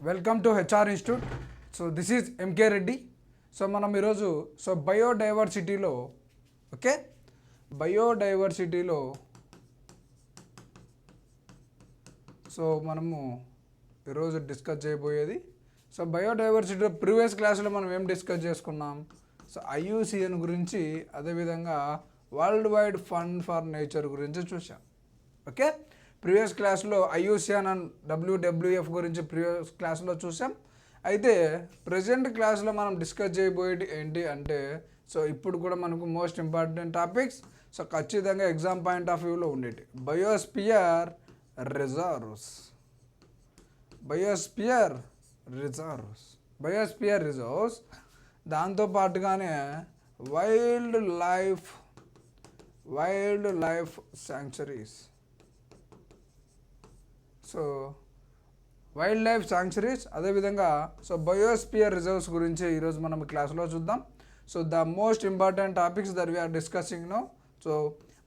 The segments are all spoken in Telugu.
Welcome to HR institute. So this is MK Reddy. So మనం ఈరోజు బయోడైవర్సిటీలో బయోడైవర్సిటీలో మనము ఈరోజు డిస్కస్ చేయబోయేది బయోడైవర్సిటీలో ప్రీవియస్ క్లాస్లో మనం ఏం డిస్కస్ చేసుకున్నాం. ఐయుసిఎన్ గురించి, అదేవిధంగా world wide fund for nature గురించి చూసాం. ఓకే, ప్రీవియస్ క్లాస్లో ఐయుసిఎన్ అండ్ డబ్ల్యూడబ్ల్యూఎఫ్ గురించి ప్రీవియస్ క్లాస్లో చూసాం. అయితే ప్రజెంట్ క్లాస్లో మనం డిస్కస్ చేయబోయేది ఏంటి అంటే ఇప్పుడు కూడా మనకు మోస్ట్ ఇంపార్టెంట్ టాపిక్స్ ఖచ్చితంగా ఎగ్జామ్ పాయింట్ ఆఫ్ వ్యూలో ఉండేటి బయోస్పియర్ రిజర్వ్స్ దాంతోపాటుగానే wild life sanctuaries. Wild life sanctuaries అదేవిధంగా బయోస్పియర్ రిజర్వ్స్ గురించి ఈరోజు మనం క్లాస్లో చూద్దాం. The most important topics that we are discussing no.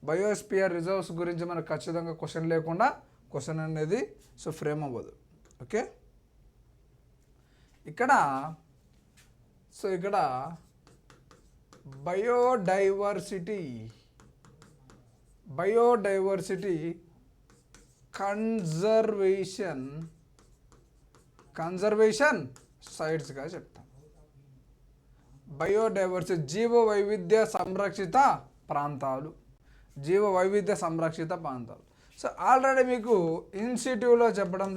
Biosphere reserves గురించి మనకు ఖచ్చితంగా క్వశ్చన్ లేకుండా క్వశ్చన్ అనేది ఫ్రేమ్ అవ్వదు. ఓకే, ఇక్కడ బయోడైవర్సిటీ కన్జర్వేషన్ సైట్స్గా చెప్తాం. బయోడైవర్సిటీ జీవ వైవిధ్య సంరక్షిత ప్రాంతాలు. ఆల్రెడీ మీకు ఇన్స్టిట్యూట్లో చెప్పడం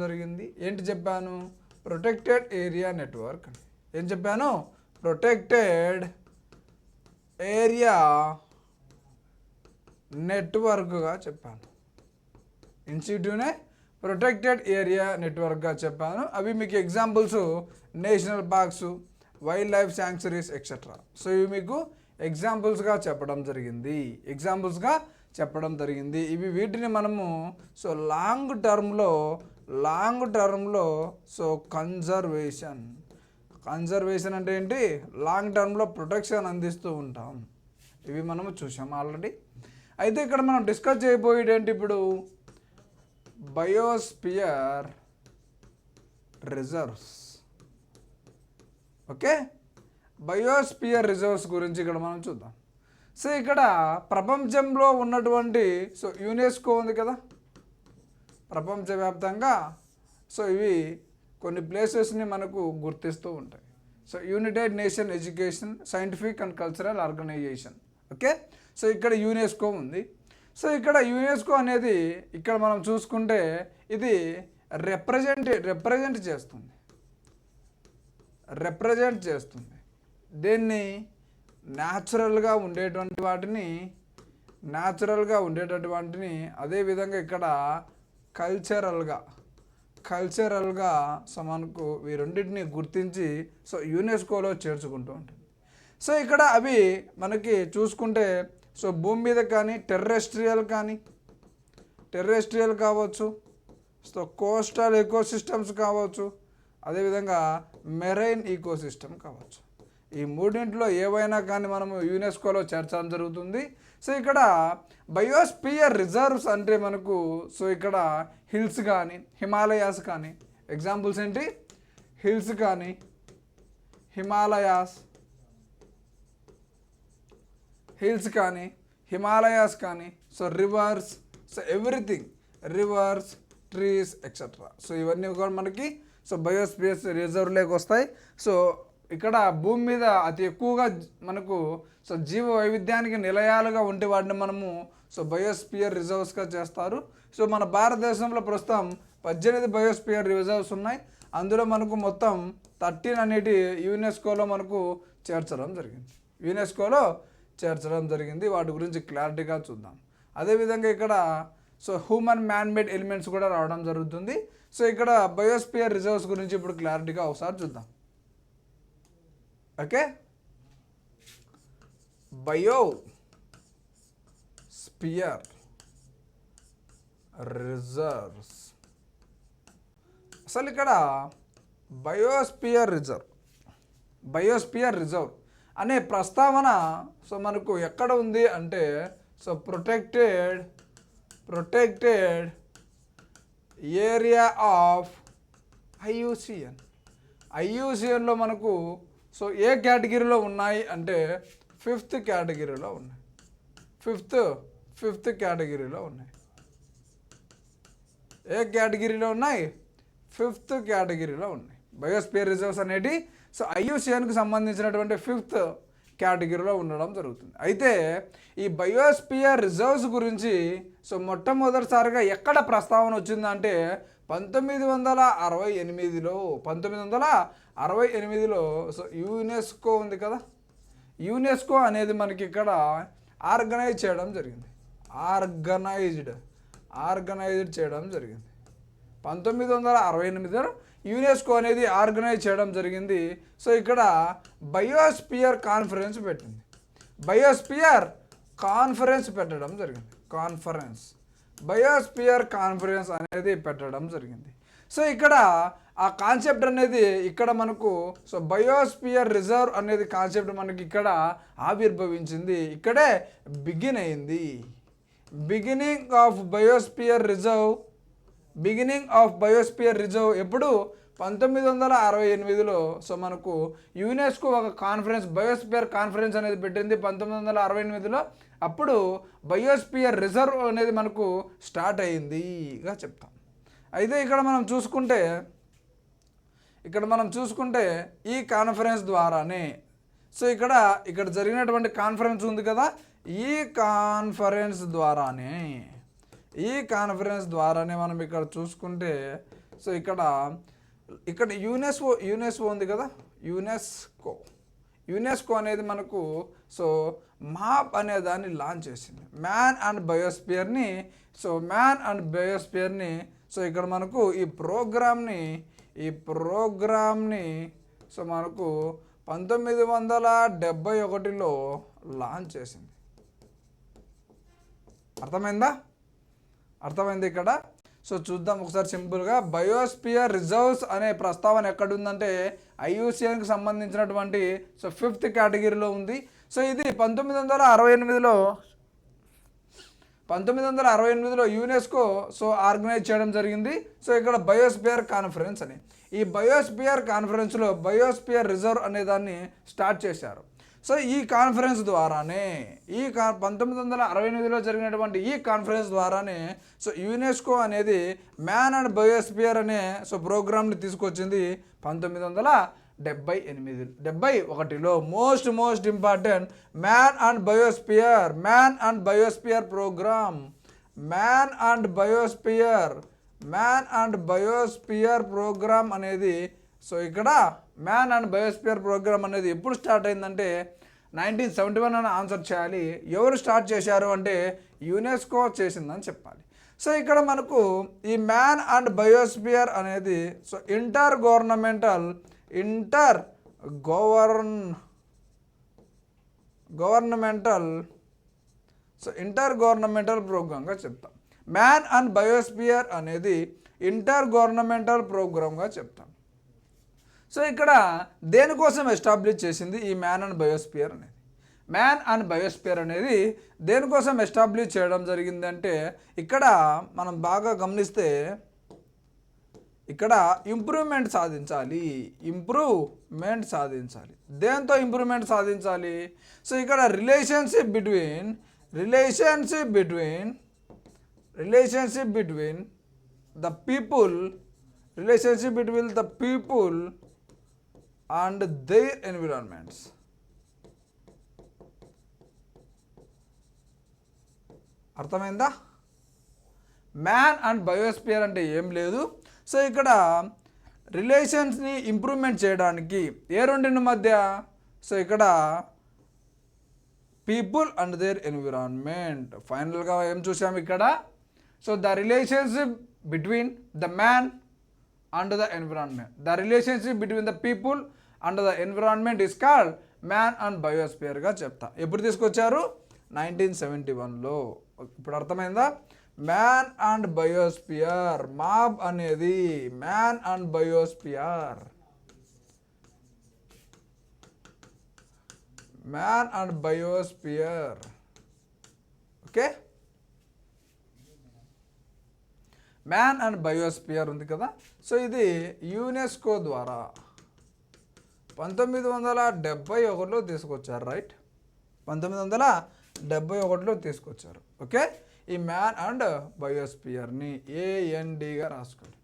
జరిగింది. ఏంటి చెప్పాను? Protected area network. ఏం చెప్పాను? ప్రొటెక్టెడ్ ఏరియా నెట్వర్క్గా చెప్పాను. ఇన్స్టిట్యూట్నే ప్రొటెక్టెడ్ ఏరియా నెట్వర్క్గా చెప్పాను. అవి మీకు examples national parks, wild life sanctuaries etcetera. ఇవి మీకు ఎగ్జాంపుల్స్గా చెప్పడం జరిగింది. ఇవి వీటిని మనము లాంగ్ టర్మ్లో కన్జర్వేషన్ అంటే ఏంటి? లాంగ్ టర్మ్లో ప్రొటెక్షన్ అందిస్తూ ఉంటాం. ఇవి మనము చూసాం ఆల్రెడీ. అయితే ఇక్కడ మనం డిస్కస్ చేయబోయేది ఏంటి? ఇప్పుడు biosphere reserves. Okay, biosphere reserves గురించి ఇక్కడ మనం చూద్దాం. ఇక్కడ ప్రపంచంలో ఉన్నటువంటి యునెస్కో ఉంది కదా, ప్రపంచవ్యాప్తంగా ఇవి కొన్ని ప్లేసెస్ని మనకు గుర్తిస్తూ ఉంటాయి. United Nation Education, Scientific and Cultural Organization. Okay, ఇక్కడ యునెస్కో ఉంది. ఇక్కడ యునెస్కో అనేది ఇక్కడ మనం చూసుకుంటే ఇది రిప్రజెంట్ చేస్తుంది. దేన్ని? న్యాచురల్గా ఉండేటువంటి వాటిని అదేవిధంగా ఇక్కడ కల్చరల్గా మనకు ఈ రెండింటిని గుర్తించి యునెస్కోలో చేర్చుకుంటూ ఉంటుంది. ఇక్కడ అవి మనకి చూసుకుంటే భూమి మీద కానీ టెర్రెస్ట్రియల్ కావచ్చు, కోస్టల్ ఎకోసిస్టమ్స్ కావచ్చు, అదేవిధంగా మెరైన్ ఈకోసిస్టమ్ కావచ్చు. ఈ మూడింటిలో ఏవైనా కానీ మనము యునెస్కోలో చేర్చడం జరుగుతుంది. ఇక్కడ బయోస్పియర్ రిజర్వ్స్ అంటే మనకు ఇక్కడ హిల్స్ కానీ, హిమాలయాస్ కానీ, ఎగ్జాంపుల్స్ ఏంటి? హిల్స్ కానీ, హిమాలయాస్ కానీ, reverse, everything, reverse, trees etcetera. ఇవన్నీ కూడా మనకి బయోస్పియర్ రిజర్వ్లోకి వస్తాయి. ఇక్కడ భూమి మీద అతి ఎక్కువగా మనకు జీవ వైవిధ్యానికి నిలయాలుగా ఉంటే వాటిని మనము బయోస్పియర్ రిజర్వ్స్గా చేస్తారు. మన భారతదేశంలో ప్రస్తుతం 18 బయోస్పియర్ రిజర్వ్స్ ఉన్నాయి. అందులో మనకు మొత్తం 13 అనేటి యునెస్కోలో మనకు చేర్చడం జరిగింది. వాటి గురించి క్లారిటీగా చూద్దాం. అదేవిధంగా ఇక్కడ హ్యూమన్ మ్యాన్మేడ్ ఎలిమెంట్స్ కూడా రావడం జరుగుతుంది. ఇక్కడ బయోస్పియర్ రిజర్వ్స్ గురించి ఇప్పుడు క్లారిటీగా ఒకసారి చూద్దాం. Okay, biosphere reserves. అసలు ఇక్కడ బయోస్పియర్ రిజర్వ్ అనే ప్రస్తావన మనకు ఎక్కడ ఉంది అంటే ప్రొటెక్టెడ్ ఏరియా ఆఫ్ ఐయుసిఎన్. ఐయుసిఎన్లో మనకు సో ఏ కేటగిరీలో ఉన్నాయి అంటే ఫిఫ్త్ కేటగిరీలో ఉన్నాయి. ఫిఫ్త్ కేటగిరీలో ఉన్నాయి. ఏ కేటగిరీలో ఉన్నాయి? ఫిఫ్త్ కేటగిరీలో ఉన్నాయి. బయోస్పియర్ రిజర్వ్స్ అనేటి సో ఐయుసిఎన్కి సంబంధించినటువంటి ఫిఫ్త్ కేటగిరీలో ఉండడం జరుగుతుంది. అయితే ఈ బయోస్పియర్ రిజర్వ్స్ గురించి సో మొట్టమొదటిసారిగా ఎక్కడ ప్రస్తావన వచ్చిందంటే 1968లో సో యునెస్కో ఉంది కదా, యునెస్కో అనేది మనకి ఇక్కడ ఆర్గనైజ్ చేయడం జరిగింది. ఆర్గనైజ్డ్ చేయడం జరిగింది. 1968లో యునెస్కో అనేది ఆర్గనైజ్ చేయడం జరిగింది. సో ఇక్కడ బయోస్పియర్ కాన్ఫరెన్స్ పెట్టింది. బయోస్పియర్ కాన్ఫరెన్స్ పెట్టడం జరిగింది. బయోస్పియర్ కాన్ఫరెన్స్ అనేది పెట్టడం జరిగింది. సో ఇక్కడ ఆ కాన్సెప్ట్ అనేది ఇక్కడ మనకు సో బయోస్పియర్ రిజర్వ్ అనేది కాన్సెప్ట్ మనకి ఇక్కడ ఆవిర్భవించింది. ఇక్కడే బిగిన్ అయింది. బిగినింగ్ ఆఫ్ బయోస్పియర్ రిజర్వ్ ఎప్పుడు? 1968లో సో మనకు యునెస్కో ఒక కాన్ఫరెన్స్ బయోస్పియర్ కాన్ఫరెన్స్ అనేది పెట్టింది 1968లో. అప్పుడు బయోస్పియర్ రిజర్వ్ అనేది మనకు స్టార్ట్ అయిందిగా చెప్తాం. అయితే ఇక్కడ మనం చూసుకుంటే ఈ కాన్ఫరెన్స్ ద్వారానే సో ఇక్కడ జరిగినటువంటి కాన్ఫరెన్స్ ఉంది కదా, ఈ కాన్ఫరెన్స్ ద్వారానే మనం ఇక్కడ చూసుకుంటే సో ఇక్కడ యునెస్కో ఉంది కదా, యునెస్కో అనేది మనకు సో మాప్ అనే దాన్ని లాంచ్ చేసింది. మ్యాన్ అండ్ బయోస్పియర్ని సో ఇక్కడ మనకు ఈ ప్రోగ్రామ్ని సో మనకు 1971లో లాంచ్ చేసింది. అర్థమైంది ఇక్కడ. సో చూద్దాం ఒకసారి సింపుల్గా. బయోస్పియర్ రిజర్వ్స్ అనే ప్రస్తావన ఎక్కడుందంటే ఐయుసిఎన్కి సంబంధించినటువంటి సో ఫిఫ్త్ కేటగిరీలో ఉంది. సో ఇది 1968లో యునెస్కో సో ఆర్గనైజ్ చేయడం జరిగింది. సో ఇక్కడ బయోస్పియర్ కాన్ఫరెన్స్ అని, ఈ బయోస్పియర్ కాన్ఫరెన్స్లో బయోస్పియర్ రిజర్వ్ అనే దాన్ని స్టార్ట్ చేశారు. సో ఈ కాన్ఫరెన్స్ ద్వారానే 1968లో జరిగినటువంటి ఈ కాన్ఫరెన్స్ ద్వారానే సో యునెస్కో అనేది మ్యాన్ అండ్ బయోస్పియర్ అనే సో ప్రోగ్రామ్ని తీసుకొచ్చింది 1971లో. Most important man and biosphere programme. Man and biosphere programme అనేది సో ఇక్కడ మ్యాన్ అండ్ బయోస్పియర్ ప్రోగ్రామ్ అనేది ఎప్పుడు స్టార్ట్ అయిందంటే 1971 అని ఆన్సర్ చేయాలి. ఎవరు స్టార్ట్ చేశారు అంటే యునెస్కో చేసిందని చెప్పాలి. సో ఇక్కడ మనకు ఈ మ్యాన్ అండ్ బయోస్పియర్ అనేది సో ఇంటర్ గవర్నమెంటల్ ప్రోగ్రామ్గా చెప్తాం. మ్యాన్ అండ్ బయోస్పియర్ అనేది ఇంటర్ గవర్నమెంటల్ ప్రోగ్రామ్గా చెప్తాం. సో ఇక్కడ దేనికోసం ఎస్టాబ్లిష్ చేసింది ఈ మ్యాన్ అండ్ బయోస్పియర్ అనేది దేనికోసం ఎస్టాబ్లిష్ చేయడం జరిగింది అంటే ఇక్కడ మనం బాగా గమనిస్తే ఇక్కడ ఇంప్రూవ్మెంట్ సాధించాలి. దేంతో ఇంప్రూవ్మెంట్ సాధించాలి? సో ఇక్కడ relationship between the people and their environments. అర్థమైందా? మ్యాన్ అండ్ బయోస్పియర్ అంటే ఏం లేదు. సో ఇక్కడ రిలేషన్స్ని ఇంప్రూవ్మెంట్ చేయడానికి ఏ రెండింటి మధ్య? సో ఇక్కడ పీపుల్ అండ్ దేర్ ఎన్విరాన్మెంట్. ఫైనల్గా ఏం చూసాము ఇక్కడ? So the relationship between the man and the environment. The relationship between the people and the environment is called man and బయోస్పియర్గా చెప్తా. ఎప్పుడు తీసుకొచ్చారు? 1971లో. ఇప్పుడు అర్థమైందా? మ్యాన్ అండ్ బయోస్పియర్ మాబ్ అనేది man and biosphere. Okay. Man and biosphere ఉంది కదా. సో ఇది యునెస్కో ద్వారా 1971లో తీసుకొచ్చారు, రైట్. 1971లో తీసుకొచ్చారు. ఓకే, ఈ మ్యాన్ అండ్ బయోస్పియర్ని ANDగా రాసుకోండి,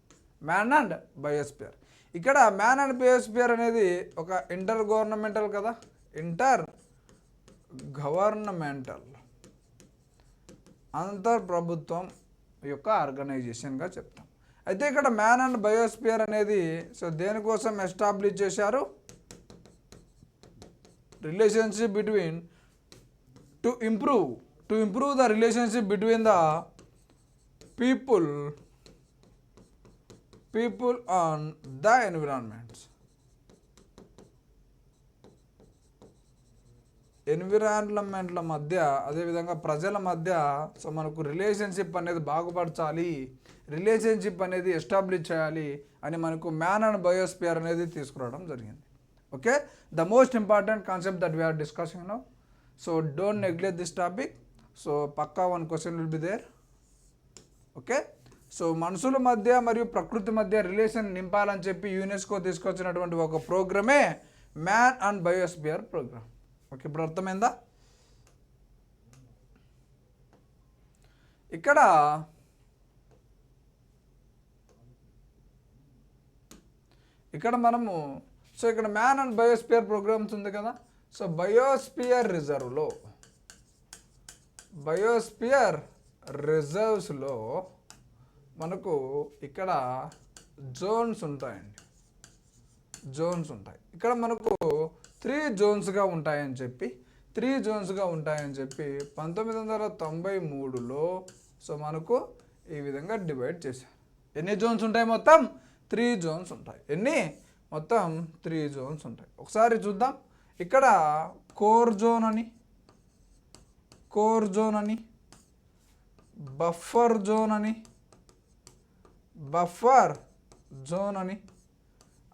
మ్యాన్ అండ్ బయోస్పియర్. ఇక్కడ మ్యాన్ అండ్ బయోస్పియర్ అనేది ఒక ఇంటర్ గవర్నమెంటల్ కదా, ఇంటర్ గవర్నమెంటల్ అంతర్ప్రభుత్వం యొక్క ఆర్గనైజేషన్గా చెప్తాం. అయితే ఇక్కడ మ్యాన్ అండ్ బయోస్పియర్ అనేది సో దేనికోసం ఎస్టాబ్లిష్ చేశారు? Relationship between to improve the relationship between the people on the ఎన్విరాన్మెంట్ల మధ్య, అదేవిధంగా ప్రజల మధ్య సో మనకు రిలేషన్షిప్ అనేది బాగుపరచాలి, రిలేషన్షిప్ అనేది ఎస్టాబ్లిష్ చేయాలి అని మనకు మ్యాన్ అండ్ బయోస్పియర్ అనేది తీసుకురావడం జరిగింది. Okay, the most important concept that we are discussing now. So don't neglect this topic. So పక్కా 1 question will be there. Okay, so మనుషుల మధ్య మరియు ప్రకృతి మధ్య రిలేషన్ నింపాలని చెప్పి యునెస్కో తీసుకొచ్చినటువంటి ఒక ప్రోగ్రామే man and biosphere programme. Okay, ఇప్పుడు అర్థమైందా? ఇక్కడ మనము సో ఇక్కడ మ్యాన్ అండ్ బయోస్పియర్ ప్రోగ్రామ్స్ ఉంది కదా. సో బయోస్పియర్ రిజర్వ్స్లో మనకు ఇక్కడ జోన్స్ ఉంటాయండి, ఇక్కడ మనకు 3 జోన్స్గా ఉంటాయని చెప్పి 1993లో సో మనకు ఈ విధంగా డివైడ్ చేశారు. ఎన్ని జోన్స్ ఉంటాయి? మొత్తం 3 జోన్స్ ఉంటాయి. ఎన్ని? మొత్తం 3 జోన్స్ ఉంటాయి. ఒకసారి చూద్దాం. ఇక్కడ కోర్ జోన్ అని, బఫర్ జోన్ అని,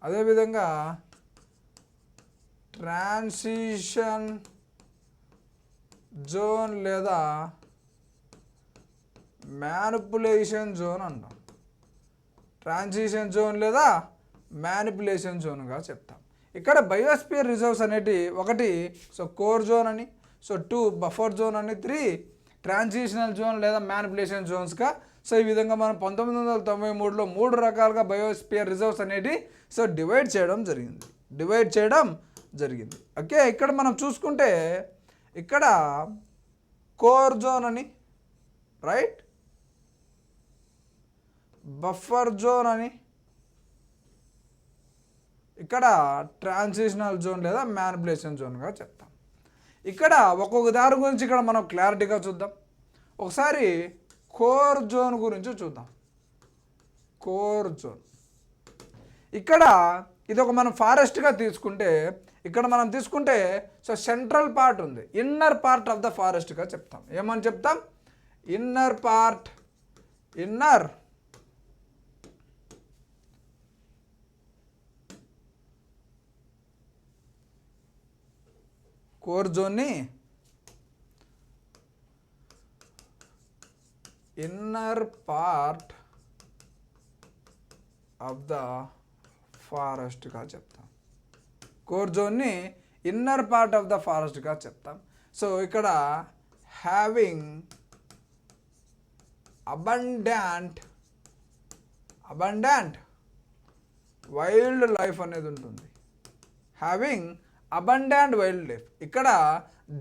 అదేవిధంగా ట్రాన్సిషన్ జోన్ లేదా మ్యానిపులేషన్ జోన్ అంటాం. ట్రాన్సిషన్ జోన్ లేదా మ్యానిపులేషన్ జోన్గా చెప్తాం. ఇక్కడ బయోస్పియర్ రిజర్వ్స్ అనేటి 1 సో కోర్ జోన్ అని, సో 2 బఫర్ జోన్ అని, 3 ట్రాన్సిషనల్ జోన్ లేదా మ్యానిపులేషన్ జోన్స్గా సో ఈ విధంగా మనం 1993లో 3 రకాలుగా బయోస్పియర్ రిజర్వ్స్ అనేటి సో డివైడ్ చేయడం జరిగింది. ఓకే, ఇక్కడ మనం చూసుకుంటే ఇక్కడ కోర్ జోన్ అని, రైట్, బఫర్ జోన్ అని, ఇక్కడ ట్రాన్సిషనల్ జోన్ లేదా మ్యానిపులేషన్ జోన్గా చెప్తాం. ఇక్కడ ఒక్కొక్క దాని గురించి ఇక్కడ మనం క్లారిటీగా చూద్దాం. ఒకసారి కోర్ జోన్ గురించి చూద్దాం. కోర్ జోన్ ఇక్కడ ఇది ఒక మనం ఫారెస్ట్గా తీసుకుంటే, ఇక్కడ మనం తీసుకుంటే సో సెంట్రల్ పార్ట్ ఉంది, ఇన్నర్ పార్ట్ ఆఫ్ ద ఫారెస్ట్గా చెప్తాం. ఏమని చెప్తాం? ఇన్నర్ కోర్ జోన్ని ఇన్నర్ పార్ట్ ఆఫ్ ద ఫారెస్ట్గా చెప్తాం. కోర్ జోన్ని ఇన్నర్ పార్ట్ ఆఫ్ ద ఫారెస్ట్గా చెప్తాం. సో ఇక్కడ హ్యావింగ్ అబండెంట్ వైల్డ్ లైఫ్ అనేది ఉంటుంది. హ్యావింగ్ అబండెంట్ వైల్డ్ లైఫ్, ఇక్కడ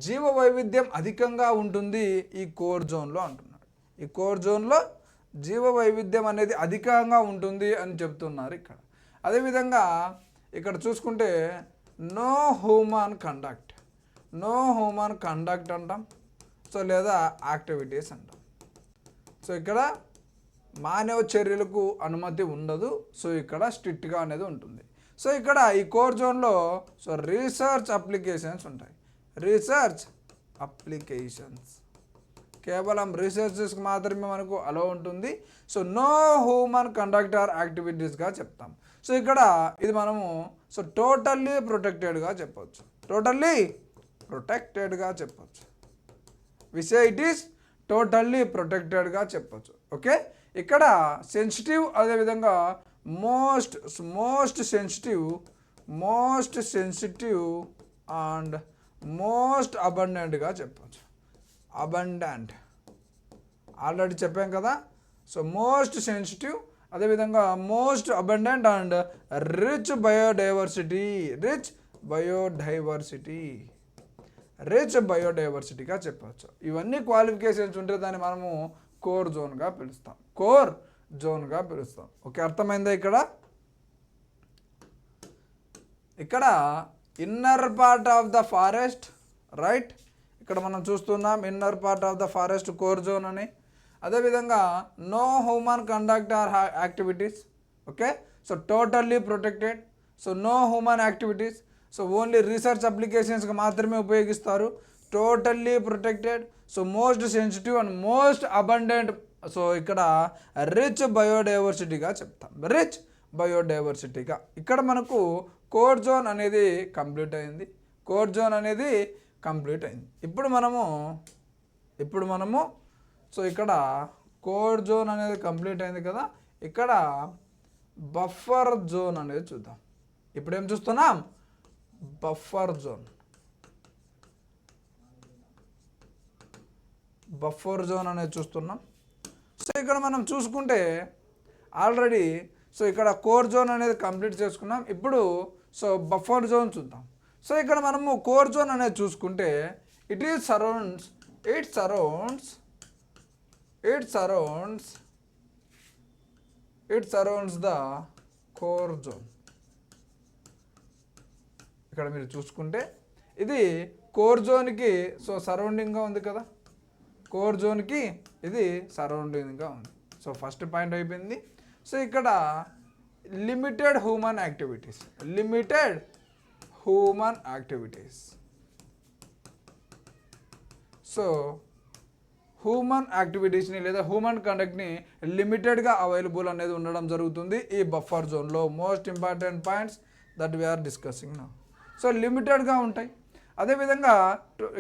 జీవ వైవిధ్యం అధికంగా ఉంటుంది ఈ కోర్ జోన్లో అంటున్నాడు. ఈ కోర్ జోన్లో జీవ వైవిధ్యం అనేది అధికంగా ఉంటుంది అని చెప్తున్నారు ఇక్కడ. అదేవిధంగా ఇక్కడ చూసుకుంటే నో హ్యూమన్ కండక్ట్ అంటాం, సో లేదా యాక్టివిటీస్ అంటాం. సో ఇక్కడ మానవ చర్యలకు అనుమతి ఉండదు, సో ఇక్కడ స్ట్రిక్ట్గా అనేది ఉంటుంది. సో ఇక్కడ ఈ కోర్ జోన్లో సో రీసెర్చ్ అప్లికేషన్స్ ఉంటాయి. కేవలం రీసెర్చెస్కి మాత్రమే మనకు అలో ఉంటుంది. So no human conduct or యాక్టివిటీస్గా చెప్తాం. సో ఇక్కడ ఇది మనము సో టోటల్లీ ప్రొటెక్టెడ్గా చెప్పవచ్చు. ఇట్ ఈస్ టోటల్లీ ప్రొటెక్టెడ్గా చెప్పవచ్చు. ఓకే, ఇక్కడ సెన్సిటివ్ అదేవిధంగా మోస్ట్ సెన్సిటివ్ అండ్ మోస్ట్ అబండెంట్గా చెప్పచ్చు. అబండెంట్ ఆల్రెడీ చెప్పాం కదా. సో మోస్ట్ సెన్సిటివ్ అదేవిధంగా మోస్ట్ అబండెంట్ అండ్ రిచ్ బయోడైవర్సిటీగా చెప్పచ్చు. ఇవన్నీ క్వాలిఫికేషన్స్ ఉంటే దాన్ని మనము కోర్ జోన్గా పిలుస్తాం. ఓకే, అర్థమైందా? ఇక్కడ inner part of the forest, right? ఇక్కడ మనం చూస్తున్నాం inner part of the forest core zone అని. అదేవిధంగా no human conduct or activities. Okay, so totally protected. So no human activities. So only research అప్లికేషన్స్కి మాత్రమే ఉపయోగిస్తారు. Totally protected. So most sensitive and most abundant. So ఇక్కడ రిచ్ బయోడైవర్సిటీగా చెప్తాం. ఇక్కడ మనకు కోర్ జోన్ అనేది కంప్లీట్ అయింది. ఇప్పుడు మనము సో ఇక్కడ కోర్ జోన్ అనేది కంప్లీట్ అయింది కదా. ఇక్కడ బఫర్ జోన్ అనేది చూద్దాం. ఇప్పుడు ఏం చూస్తున్నాం? బఫర్ జోన్ అనేది చూస్తున్నాం. సో ఇక్కడ మనం చూసుకుంటే ఆల్రెడీ సో ఇక్కడ కోర్ జోన్ అనేది కంప్లీట్ చేసుకున్నాం. ఇప్పుడు సో బఫర్ జోన్ చూద్దాం. సో ఇక్కడ మనము కోర్ జోన్ అనేది చూసుకుంటే it surrounds the core zone. ఇక్కడ మీరు చూసుకుంటే ఇది కోర్ జోన్కి సో సరౌండింగ్గా ఉంది కదా. కోర్ జోన్కి ఇది సరౌండింగ్గా ఉంది. సో ఫస్ట్ పాయింట్ అయిపోయింది. సో ఇక్కడ limited human activities. So human యాక్టివిటీస్ని లేదా హ్యూమన్ కండక్ట్ని లిమిటెడ్గా అవైలబుల్ అనేది ఉండడం జరుగుతుంది ఈ బఫర్ జోన్లో. Most important points that we are discussing now. So లిమిటెడ్గా ఉంటాయి. అదేవిధంగా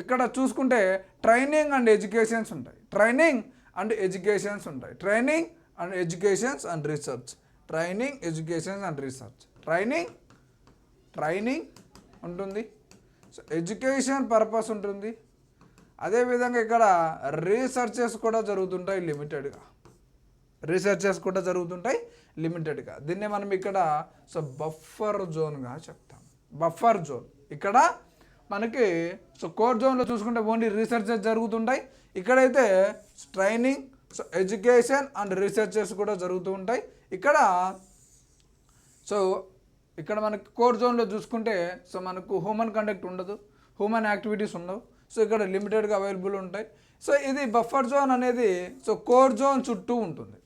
ఇక్కడ చూసుకుంటే ట్రైనింగ్ అండ్ ఎడ్యుకేషన్స్ ఉంటాయి. Training educations and research. Training ఉంటుంది. సో ఎడ్యుకేషన్ పర్పస్ ఉంటుంది. అదేవిధంగా ఇక్కడ రీసెర్చెస్ కూడా జరుగుతుంటాయి లిమిటెడ్గా. దీన్నే మనం ఇక్కడ సో బఫర్ జోన్గా చెప్తాం. బఫర్ జోన్ ఇక్కడ మనకి సో కోర్ జోన్లో చూసుకుంటే ఓన్లీ రీసెర్చెస్ జరుగుతుంటాయి. ఇక్కడైతే training, so education and researches కూడా జరుగుతూ ఉంటాయి. ఇక్కడ మనకి కోర్ జోన్లో చూసుకుంటే సో మనకు హ్యూమన్ కండక్ట్ ఉండదు, హ్యూమన్ యాక్టివిటీస్ ఉండవు. సో ఇక్కడ లిమిటెడ్గా అవైలబుల్ ఉంటాయి. సో ఇది బఫర్ జోన్ అనేది సో కోర్ జోన్ చుట్టూ ఉంటుంది.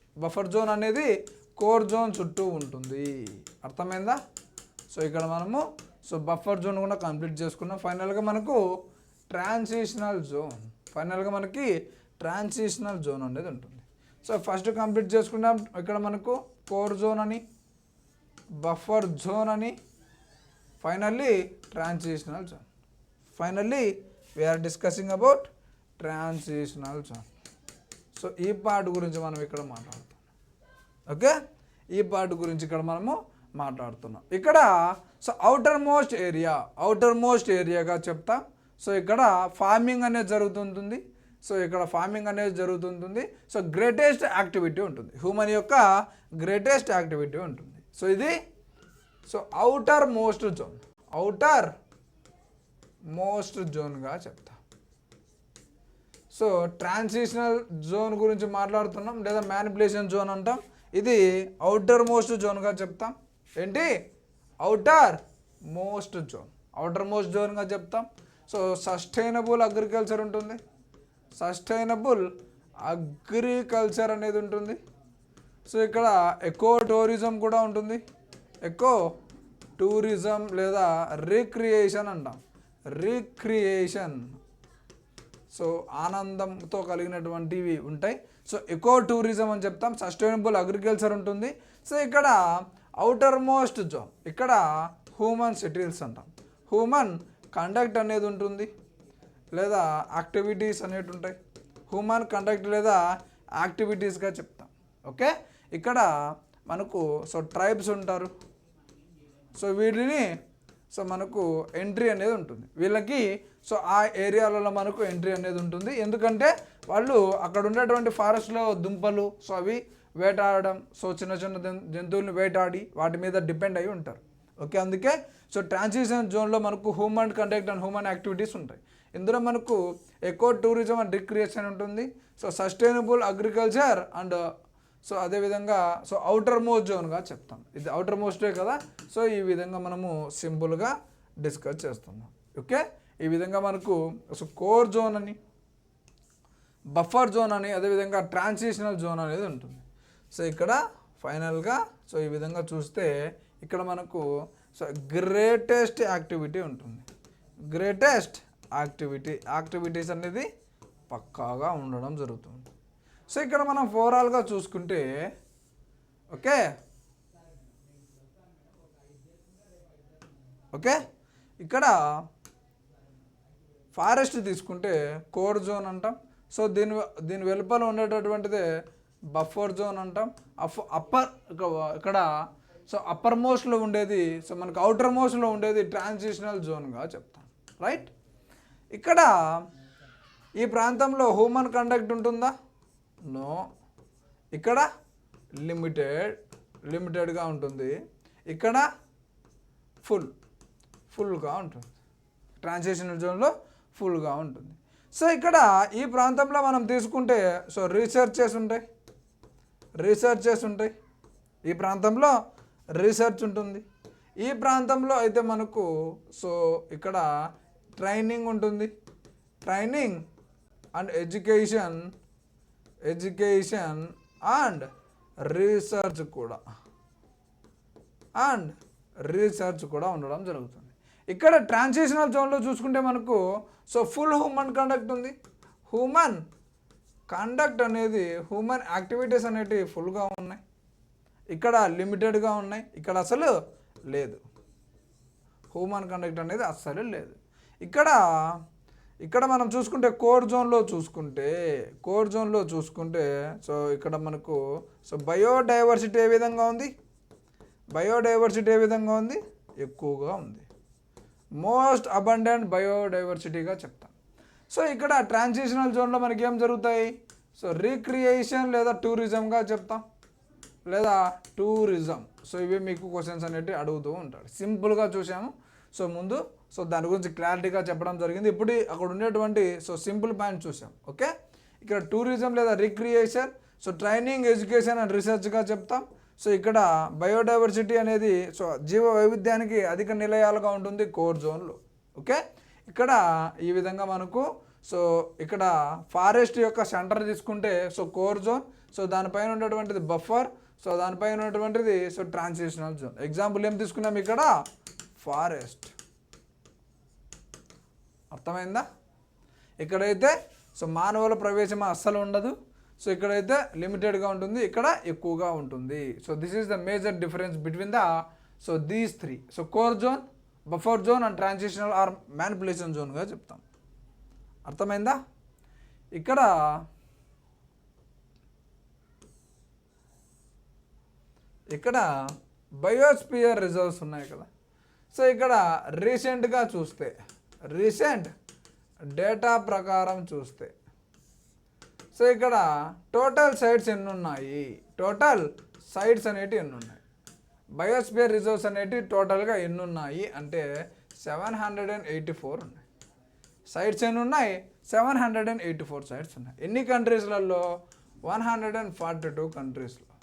అర్థమైందా? సో ఇక్కడ మనము సో బఫర్ జోన్ కూడా కంప్లీట్ చేసుకున్నాం. ఫైనల్గా మనకు ట్రాన్సిషనల్ జోన్ అనేది ఉంటుంది. సో ఫస్ట్ కంప్లీట్ చేసుకున్నాం. ఇక్కడ మనకు కోర్ జోన్ అని, బఫర్ జోన్ అని, finally transitional zone. We are discussing about transitional zone. So ఈ పార్ట్ గురించి మనం ఇక్కడ మాట్లాడుతున్నాం. ఓకే, ఈ పార్ట్ గురించి ఇక్కడ మనము మాట్లాడుతున్నాం. ఇక్కడ సో అవుటర్ మోస్ట్ ఏరియాగా చెప్తాం. సో ఇక్కడ ఫార్మింగ్ అనేది జరుగుతుంటుంది. సో గ్రేటెస్ట్ యాక్టివిటీ ఉంటుంది, హ్యూమన్ యొక్క గ్రేటెస్ట్ యాక్టివిటీ ఉంటుంది. సో ఇది సో అవుటర్ మోస్ట్ జోన్గా చెప్తాం. సో ట్రాన్సిషనల్ జోన్ గురించి మాట్లాడుతున్నాం లేదా మ్యానిపులేషన్ జోన్ అంటాం. ఇది అవుటర్ మోస్ట్ జోన్గా చెప్తాం. ఏంటి? అవుటర్ మోస్ట్ జోన్గా చెప్తాం. సో సస్టైనబుల్ అగ్రికల్చర్ ఉంటుంది. అనేది ఉంటుంది. సో ఇక్కడ ఎకో టూరిజం కూడా ఉంటుంది. ఎకో టూరిజం లేదా రీక్రియేషన్ అంటాం. సో ఆనందంతో కలిగినటువంటివి ఉంటాయి. సో ఎకో టూరిజం అని చెప్తాం. సస్టైనబుల్ అగ్రికల్చర్ ఉంటుంది. సో ఇక్కడ అవుటర్ మోస్ట్ జోన్, ఇక్కడ హ్యూమన్ సిటీస్ అంటాం. హ్యూమన్ కండక్ట్ అనేది ఉంటుంది లేదా యాక్టివిటీస్ అనేవి ఉంటాయి. హ్యూమన్ కండక్ట్ లేదా యాక్టివిటీస్గా చెప్తాం. ఓకే, ఇక్కడ మనకు సో ట్రైబ్స్ ఉంటారు. సో వీటిని సో మనకు ఎంట్రీ అనేది ఉంటుంది వీళ్ళకి. సో ఆ ఏరియాలలో మనకు ఎంట్రీ అనేది ఉంటుంది, ఎందుకంటే వాళ్ళు అక్కడ ఉండేటువంటి ఫారెస్ట్లో దుంపలు సో అవి వేటాడడం, సో చిన్న చిన్న జంతువులను వేటాడి వాటి మీద డిపెండ్ అయి ఉంటారు. ఓకే, అందుకే సో ట్రాన్సిషన్ జోన్లో మనకు human conduct and human activities ఉంటాయి. ఇందులో మనకు ఎకో టూరిజం అండ్ రిక్రియేషన్ ఉంటుంది. So sustainable agriculture and so అదేవిధంగా సో అవుటర్ మోస్ట్ జోన్గా చెప్తాం. ఇది అవుటర్ మోస్టే కదా. సో ఈ విధంగా మనము సింపుల్గా డిస్కస్ చేస్తున్నాం. ఓకే, ఈ విధంగా మనకు సో కోర్ జోన్ అని, బఫర్ జోన్ అని, అదేవిధంగా ట్రాన్సిషనల్ జోన్ అనేది ఉంటుంది. సో ఇక్కడ ఫైనల్గా సో ఈ విధంగా చూస్తే ఇక్కడ మనకు సో గ్రేటెస్ట్ యాక్టివిటీ ఉంటుంది. గ్రేటెస్ట్ యాక్టివిటీస్ అనేది పక్కాగా ఉండడం జరుగుతుంది. సో ఇక్కడ మనం ఓవరాల్గా చూసుకుంటే ఓకే ఇక్కడ ఫారెస్ట్ తీసుకుంటే కోర్ జోన్ అంటాం. సో దీని వెలుపల ఉండేటటువంటిదే బఫర్ జోన్ అంటాం. అప్పర్ ఇక్కడ సో అప్పర్ మోస్ట్లో ఉండేది సో మనకు అవుటర్ మోస్ట్లో ఉండేది ట్రాన్సిషనల్ జోన్గా చెప్తాం. రైట్, ఇక్కడ ఈ ప్రాంతంలో హ్యూమన్ కండక్ట్ ఉంటుందా? నో. ఇక్కడ లిమిటెడ్గా ఉంటుంది. ఇక్కడ ఫుల్గా ఉంటుంది. ట్రాన్సిషనల్ జోన్లో ఫుల్గా ఉంటుంది. సో ఇక్కడ ఈ ప్రాంతంలో మనం తీసుకుంటే సో రీసెర్చెస్ ఉంటాయి. ఈ ప్రాంతంలో రీసెర్చ్ ఉంటుంది. ఈ ప్రాంతంలో అయితే మనకు సో ఇక్కడ ట్రైనింగ్ ఉంటుంది. Training and education and research కూడా ఉండడం జరుగుతుంది. ఇక్కడ ట్రాన్సిషనల్ జోన్లో చూసుకుంటే మనకు సో ఫుల్ హ్యూమన్ కండక్ట్ ఉంది. హ్యూమన్ కండక్ట్ అనేది హ్యూమన్ యాక్టివిటీస్ అనేటివి ఫుల్గా ఉన్నాయి. ఇక్కడ లిమిటెడ్గా ఉన్నాయి. ఇక్కడ అసలు లేదు. హ్యూమన్ కండక్ట్ అనేది అస్సలు లేదు. ఇక్కడ మనం చూసుకుంటే కోర్ జోన్లో చూసుకుంటే సో ఇక్కడ మనకు సో బయోడైవర్సిటీ ఏ విధంగా ఉంది? ఎక్కువగా ఉంది. మోస్ట్ అబండెంట్ బయోడైవర్సిటీగా చెప్తాం. సో ఇక్కడ ట్రాన్సిషనల్ జోన్లో మనకి ఏం జరుగుతాయి? సో రీక్రియేషన్ లేదా టూరిజంగా చెప్తాం, టూరిజం. సో ఇవి మీకు క్వశ్చన్స్ అనేవి అడుగుతూ ఉంటాడు. సింపుల్గా చూసాము. సో ముందు సో దాని గురించి క్లారిటీగా చెప్పడం జరిగింది. ఇప్పుడు అక్కడ ఉండేటువంటి సో సింపుల్ పాయింట్ చూసాం. ఓకే, ఇక్కడ టూరిజం లేదా recreation, so training, education and రీసెర్చ్గా చెప్తాం. సో ఇక్కడ బయోడైవర్సిటీ అనేది సో జీవ వైవిధ్యానికి అధిక నిలయాలుగా ఉంటుంది కోర్ జోన్లో. ఓకే, ఇక్కడ ఈ విధంగా మనకు సో ఇక్కడ ఫారెస్ట్ యొక్క సెంటర్ తీసుకుంటే సో కోర్ జోన్, సో దానిపైన ఉన్నటువంటిది బఫర్, సో దానిపైన ఉన్నటువంటిది సో ట్రాన్సిషనల్ జోన్. ఎగ్జాంపుల్ ఏం తీసుకున్నాం? ఇక్కడ ఫారెస్ట్. అర్థమైందా? ఇక్కడైతే సో మానవుల ప్రవేశం అస్సలు ఉండదు. సో ఇక్కడైతే లిమిటెడ్గా ఉంటుంది, ఇక్కడ ఎక్కువగా ఉంటుంది. So this is the major difference between the so these three. So core zone, buffer zone and transitional or manipulation జోన్గా చెప్తాం. అర్థమైందా? ఇక్కడ బయోస్పియర్ రిజర్వ్స్ ఉన్నాయి కదా. సో ఇక్కడ రీసెంట్గా చూస్తే, రీసెంట్ డేటా ప్రకారం చూస్తే సో ఇక్కడ టోటల్ సైట్స్ ఎన్ని ఉన్నాయి? టోటల్ సైట్స్ అనేటివి ఎన్ని ఉన్నాయి? బయోస్పియర్ రిజర్వ్స్ అనేటివి టోటల్గా ఎన్ని ఉన్నాయి అంటే 784 ఉన్నాయి. సైట్స్ ఎన్ని ఉన్నాయి? 784 సైట్స్ ఉన్నాయి. ఎన్ని కంట్రీస్లలో? 142 కంట్రీస్లో.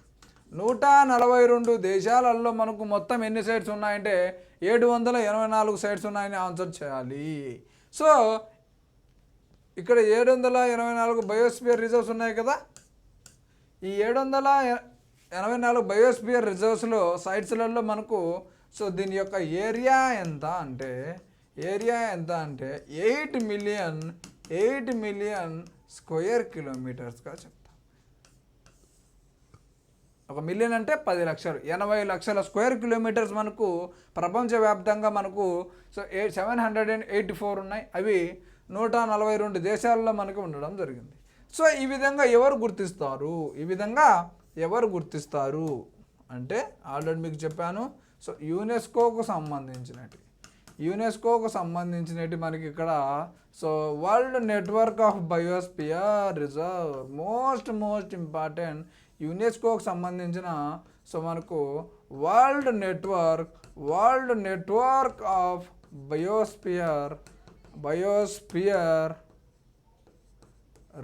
142 దేశాలలో మనకు మొత్తం ఎన్ని సైట్స్ ఉన్నాయంటే 784 సైట్స్ ఉన్నాయని ఆన్సర్ చేయాలి. సో ఇక్కడ 784 బయోస్పియర్ రిజర్వ్స్ ఉన్నాయి కదా. ఈ 784 బయోస్పియర్ రిజర్వ్స్లో సైట్స్లలో మనకు సో దీని యొక్క ఏరియా ఎంత అంటే 8 మిలియన్ స్క్వేర్ కిలోమీటర్స్గా చెప్తాం. 1 మిలియన్ అంటే 10 లక్షలు, 80 లక్షల స్క్వేర్ కిలోమీటర్స్ మనకు ప్రపంచవ్యాప్తంగా మనకు సో 784 ఉన్నాయి. అవి 142 దేశాల్లో మనకు ఉండడం జరిగింది. సో ఈ విధంగా ఎవరు గుర్తిస్తారు? ఈ విధంగా ఎవరు గుర్తిస్తారు అంటే ఆల్రెడీ మీకు చెప్పాను. సో యునెస్కోకు సంబంధించినవి మనకి ఇక్కడ so world network of biosphere reserve most important యునెస్కోకు సంబంధించిన సో మనకు world network of biosphere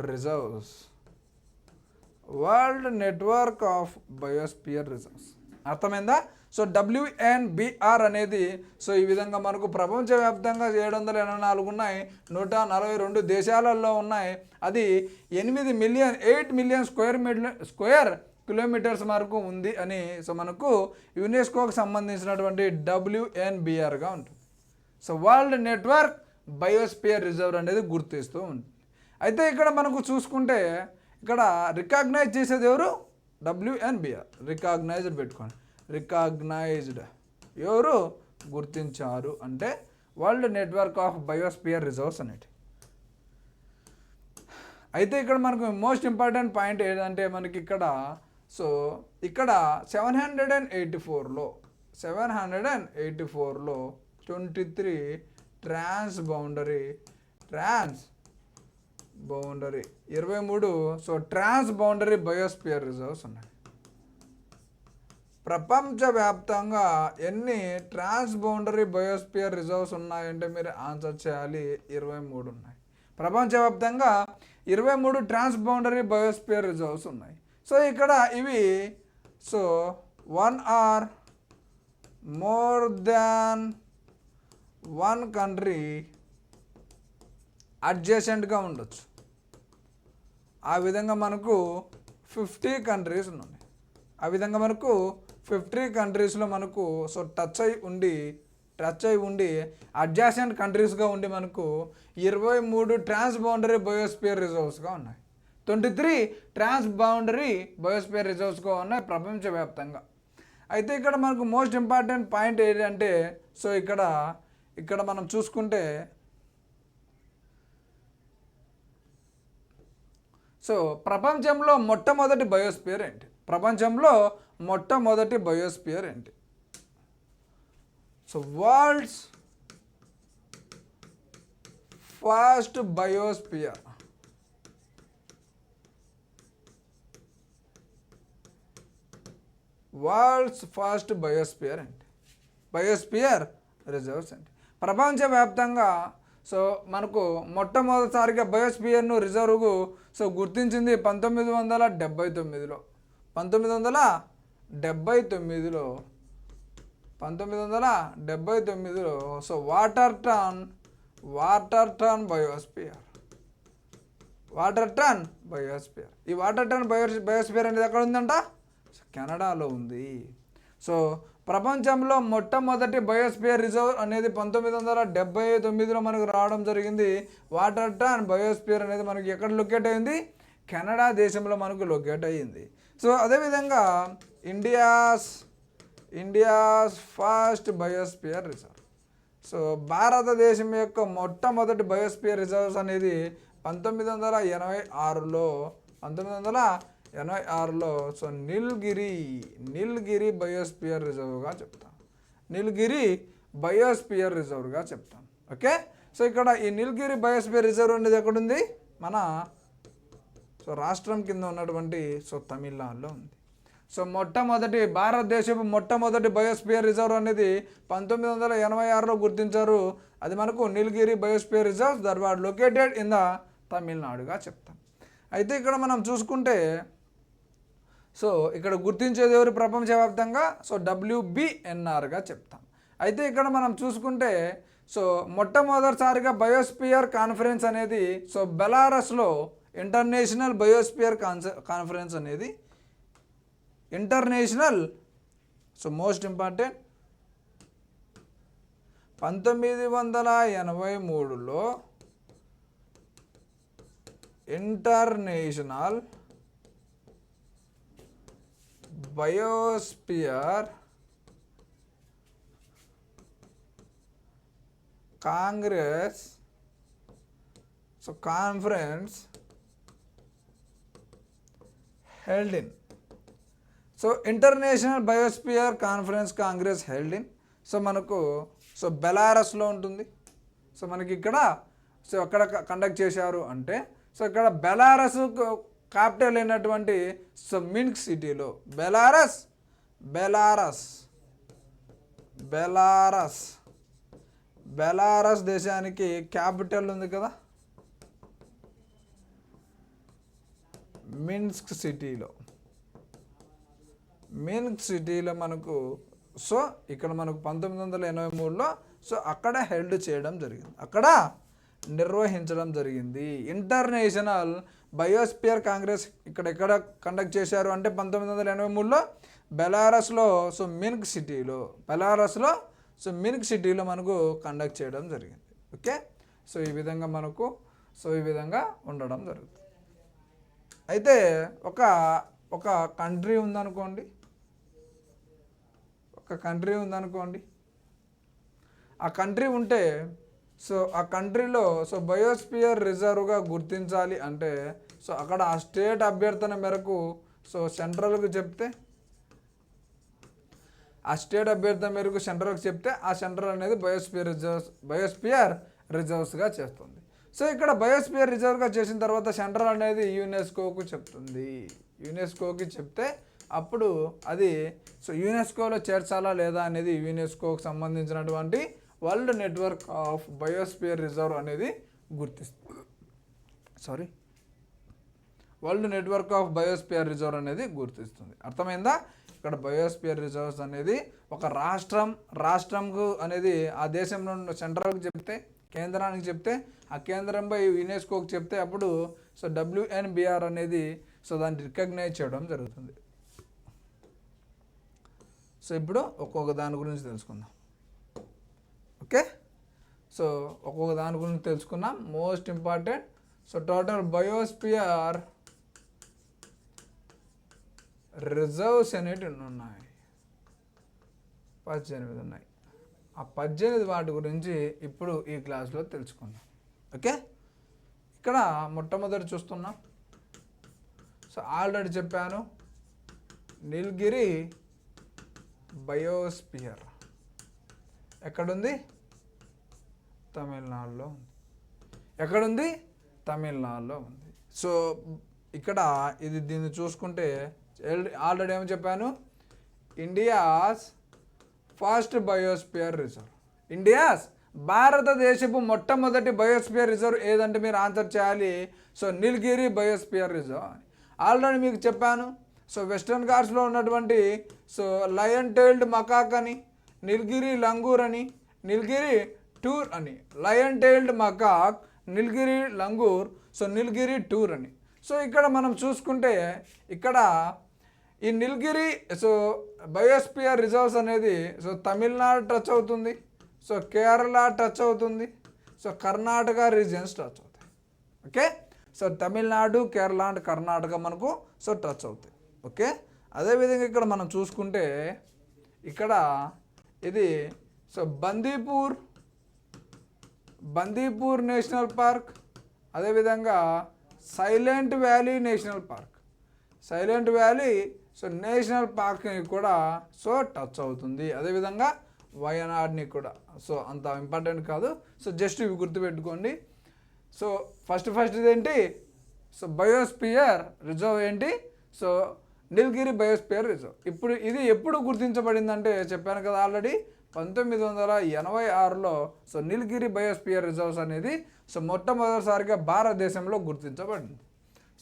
reserves world network of biosphere reserves అర్థమైందా? సో WNBR అనేది సో ఈ విధంగా మనకు ప్రపంచవ్యాప్తంగా 784 ఉన్నాయి, 142 దేశాలలో ఉన్నాయి. అది 8 మిలియన్ స్క్వేర్ కిలోమీటర్స్ వరకు ఉంది అని సో మనకు యునెస్కోకి సంబంధించినటువంటి WNBRగా ఉంటుంది. So world network biosphere reserve అనేది గుర్తిస్తూ ఉంటుంది. అయితే ఇక్కడ మనకు చూసుకుంటే ఇక్కడ రికగ్నైజ్ చేసేది ఎవరు? WNBR. రికగ్నైజ్డ్ పెట్టుకోండి. రికగ్నైజ్డ్ ఎవరు గుర్తించారు అంటే world network of biosphere reserves అనేటి. అయితే ఇక్కడ మనకు మోస్ట్ ఇంపార్టెంట్ పాయింట్ ఏంటంటే మనకి ఇక్కడ సో ఇక్కడ 784లో 23 transboundary 23 so transboundary biosphere reserves ఉన్నాయి. ప్రపంచవ్యాప్తంగా ఎన్ని ట్రాన్స్ బౌండరీ బయోస్పియర్ రిజర్వ్స్ ఉన్నాయంటే మీరు ఆన్సర్ చేయాలి. 23 ఉన్నాయి. ప్రపంచవ్యాప్తంగా 23 ట్రాన్స్ బౌండరీ బయోస్పియర్ రిజర్వ్స్ ఉన్నాయి. సో ఇక్కడ ఇవి so 1 or more than 1 country అడ్జసెంట్గా ఉండొచ్చు. ఆ విధంగా మనకు 50 కంట్రీస్ ఉన్నాయి. ఆ విధంగా మనకు 50 కంట్రీస్లో మనకు సో టచ్ అయి ఉండి అడ్జాసెంట్ కంట్రీస్గా ఉండి మనకు 23 ట్రాన్స్ బౌండరీ బయోస్పియర్ రిజర్వ్స్గా ఉన్నాయి. 23 ట్రాన్స్ బౌండరీ బయోస్పియర్ రిజర్వ్స్గా ఉన్నాయి ప్రపంచవ్యాప్తంగా. అయితే ఇక్కడ మనకు మోస్ట్ ఇంపార్టెంట్ పాయింట్ ఏంటంటే సో ఇక్కడ మనం చూసుకుంటే సో ప్రపంచంలో మొట్టమొదటి బయోస్పియర్ ఏంటి? సో వరల్డ్స్ ఫస్ట్ బయోస్పియర్ ఏంటి? బయోస్పియర్ రిజర్వ్స్ ఏంటి? ప్రపంచవ్యాప్తంగా సో మనకు మొట్టమొదటిసారిగా బయోస్పియర్ను రిజర్వ్కు సో గుర్తించింది 1979లో. 1979లో సో వాటర్ టర్న్ బయోస్పియర్. ఈ వాటర్ టర్న్ బయోస్పియర్ అనేది ఎక్కడ ఉందంట? కెనడాలో ఉంది. సో ప్రపంచంలో మొట్టమొదటి బయోస్పియర్ రిజర్వ్ అనేది 1979లో మనకు రావడం జరిగింది. వాటర్ టర్న్ బయోస్పియర్ అనేది మనకి ఎక్కడ లొకేట్ అయింది? కెనడా దేశంలో మనకు లొకేట్ అయ్యింది. సో అదేవిధంగా India's first biosphere reserve. So భారతదేశం యొక్క మొట్టమొదటి బయోస్పియర్ రిజర్వ్స్ అనేది 1986లో సో నీల్గిరి బయోస్పియర్ రిజర్వ్గా చెప్తాం. ఓకే. సో ఇక్కడ ఈ నీల్గిరి బయోస్పియర్ రిజర్వ్ అనేది ఎక్కడుంది? మన సో రాష్ట్రం కింద ఉన్నటువంటి సో తమిళనాడులో ఉంది. సో భారతదేశపు మొట్టమొదటి బయోస్పియర్ రిజర్వ్ అనేది 1986లో గుర్తించారు. అది మనకు Nilgiri biosphere reserve that were located in the తమిళనాడుగా చెప్తాం. అయితే ఇక్కడ మనం చూసుకుంటే సో ఇక్కడ గుర్తించేది ఎవరు ప్రపంచవ్యాప్తంగా? సో WBNRగా చెప్తాం. అయితే ఇక్కడ మనం చూసుకుంటే సో మొట్టమొదటిసారిగా బయోస్పియర్ కాన్ఫరెన్స్ అనేది సో బెలారస్లో ఇంటర్నేషనల్ బయోస్పియర్ కాన్ఫరెన్స్ అనేది సో మోస్ట్ ఇంపార్టెంట్ 1983లో international biosphere conference held in so international biosphere congress held in so మనకు సో బెలారస్లో ఉంటుంది. సో మనకి ఇక్కడ సో అక్కడ కండక్ట్ చేశారు అంటే సో ఇక్కడ బెలారస్ క్యాపిటల్ అయినటువంటి సో మిన్స్క్ సిటీలో బెలారస్ దేశానికి క్యాపిటల్ ఉంది కదా, మిన్స్క్ సిటీలో మనకు సో ఇక్కడ మనకు 1983లో సో అక్కడ హెల్డ్ చేయడం జరిగింది, అక్కడ నిర్వహించడం జరిగింది. ఇంటర్నేషనల్ బయోస్పియర్ కాంగ్రెస్ ఎక్కడ కండక్ట్ చేశారు అంటే 1983లో బెలారస్లో సో మిన్స్క్ సిటీలో మనకు కండక్ట్ చేయడం జరిగింది. ఓకే, సో ఈ విధంగా మనకు ఈ విధంగా ఉండడం జరుగుతుంది. అయితే ఒక కంట్రీ ఉందనుకోండి, ఆ కంట్రీ ఉంటే సో ఆ కంట్రీలో సో బయోస్పియర్ రిజర్వ్గా గుర్తించాలి అంటే సో అక్కడ ఆ స్టేట్ అభ్యర్థన మేరకు సో సెంట్రల్కి చెప్తే ఆ సెంట్రల్ అనేది బయోస్పియర్ రిజర్వ్స్గా చేస్తుంది. సో ఇక్కడ బయోస్పియర్ రిజర్వ్గా చేసిన తర్వాత సెంట్రల్ అనేది యునెస్కోకి చెప్తే అప్పుడు అది సో యునెస్కోలో చేర్చాలా లేదా అనేది యునెస్కోకి సంబంధించినటువంటి world network of biosphere reserve అనేది గుర్తిస్తుంది. అర్థమైందా? ఇక్కడ బయోస్పియర్ రిజర్వ్స్ అనేది ఒక రాష్ట్రంకు అనేది ఆ దేశంలో సెంట్రల్కి చెప్తే, కేంద్రానికి చెప్తే, ఆ కేంద్రంపై యునెస్కోకి చెప్తే అప్పుడు సో WNBR అనేది సో దాన్ని రికగ్నైజ్ చేయడం జరుగుతుంది. సో ఇప్పుడు ఒక్కొక్క దాని గురించి తెలుసుకుందాం. ఓకే, సో ఒక్కొక్క దాని గురించి తెలుసుకున్నాం. Most important so total biosphere reserves అనేవి ఉన్నాయి, 18 ఉన్నాయి. ఆ 18 వాటి గురించి ఇప్పుడు ఈ క్లాస్లో తెలుసుకుందాం. ఓకే, ఇక్కడ మొట్టమొదటి చూస్తున్నాం. సో ఆల్రెడీ చెప్పాను, నీలగిరి బయోస్పియర్ ఎక్కడుంది? తమిళనాడులో ఉంది. సో ఇక్కడ దీన్ని చూసుకుంటే ఆల్రెడీ ఏమని చెప్పాను, ఇండియాస్ ఫస్ట్ బయోస్పియర్ రిజర్వ్. భారతదేశపు మొట్టమొదటి బయోస్పియర్ రిజర్వ్ ఏదంటే మీరు ఆన్సర్ చేయాలి. సో నీలగిరి బయోస్పియర్ రిజర్వ్ అని ఆల్రెడీ మీకు చెప్పాను. సో వెస్టర్న్ ఘాట్స్లో ఉన్నటువంటి సో లయన్ టైల్డ్ మకాక్ అని, నీలగిరి లంగూర్ అని, నీలగిరి టూర్ అని, లయన్ టైల్డ్ మకాక్, నీలగిరి లంగూర్, సో నీలగిరి టూర్ అని. సో ఇక్కడ మనం చూసుకుంటే ఇక్కడ ఈ నీలగిరి సో బయోస్పియర్ రిజర్వ్స్ అనేది సో తమిళనాడు టచ్ అవుతుంది, సో కేరళ టచ్ అవుతుంది, సో కర్ణాటక రీజియన్స్ టచ్ అవుతాయి. Okay, so Tamil Nadu, Kerala and Karnataka మనకు సో టచ్ అవుతాయి. ఓకే, అదేవిధంగా ఇక్కడ మనం చూసుకుంటే ఇక్కడ ఇది సో బందీపూర్ నేషనల్ పార్క్, అదేవిధంగా Silent Valley National Park so national పార్క్ని కూడా సో టచ్ అవుతుంది. అదేవిధంగా వయనాడ్ని కూడా. సో అంత ఇంపార్టెంట్ కాదు, సో జస్ట్ ఇవి గుర్తుపెట్టుకోండి. సో ఫస్ట్ ఇదేంటి, సో బయోస్పియర్ రిజర్వ్ ఏంటి, సో నీలగిరి బయోస్పియర్ రిజర్వ్. ఇప్పుడు ఇది ఎప్పుడు గుర్తించబడిందంటే చెప్పాను కదా ఆల్రెడీ, 1986లో సో నీలగిరి బయోస్పియర్ రిజర్వ్స్ అనేది సో మొట్టమొదటిసారిగా భారతదేశంలో గుర్తించబడింది.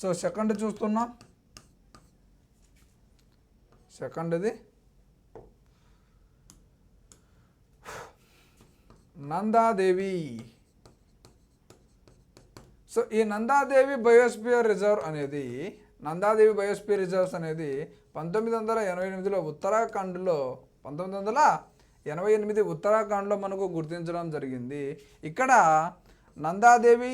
సో సెకండ్ చూస్తున్నాం. సెకండ్ది నందాదేవి. సో ఈ నందాదేవి బయోస్పియర్ రిజర్వ్స్ అనేది 1988లో ఉత్తరాఖండ్లో మనకు గుర్తించడం జరిగింది. ఇక్కడ నందాదేవి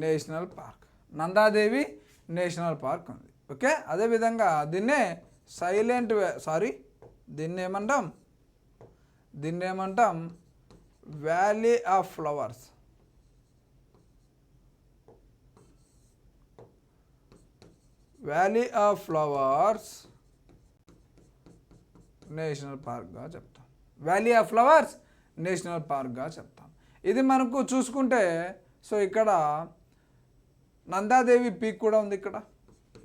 నేషనల్ పార్క్ ఉంది. ఓకే, అదేవిధంగా దీన్నే దీన్ని ఏమంటాం valley of flowers valley of flowers national పార్క్గా చెప్తాం. వ్యాలీ ఆఫ్ ఫ్లవర్స్ నేషనల్ పార్క్గా చెప్తాం. ఇది మనకు చూసుకుంటే సో ఇక్కడ నందాదేవి పీక్ కూడా ఉంది. ఇక్కడ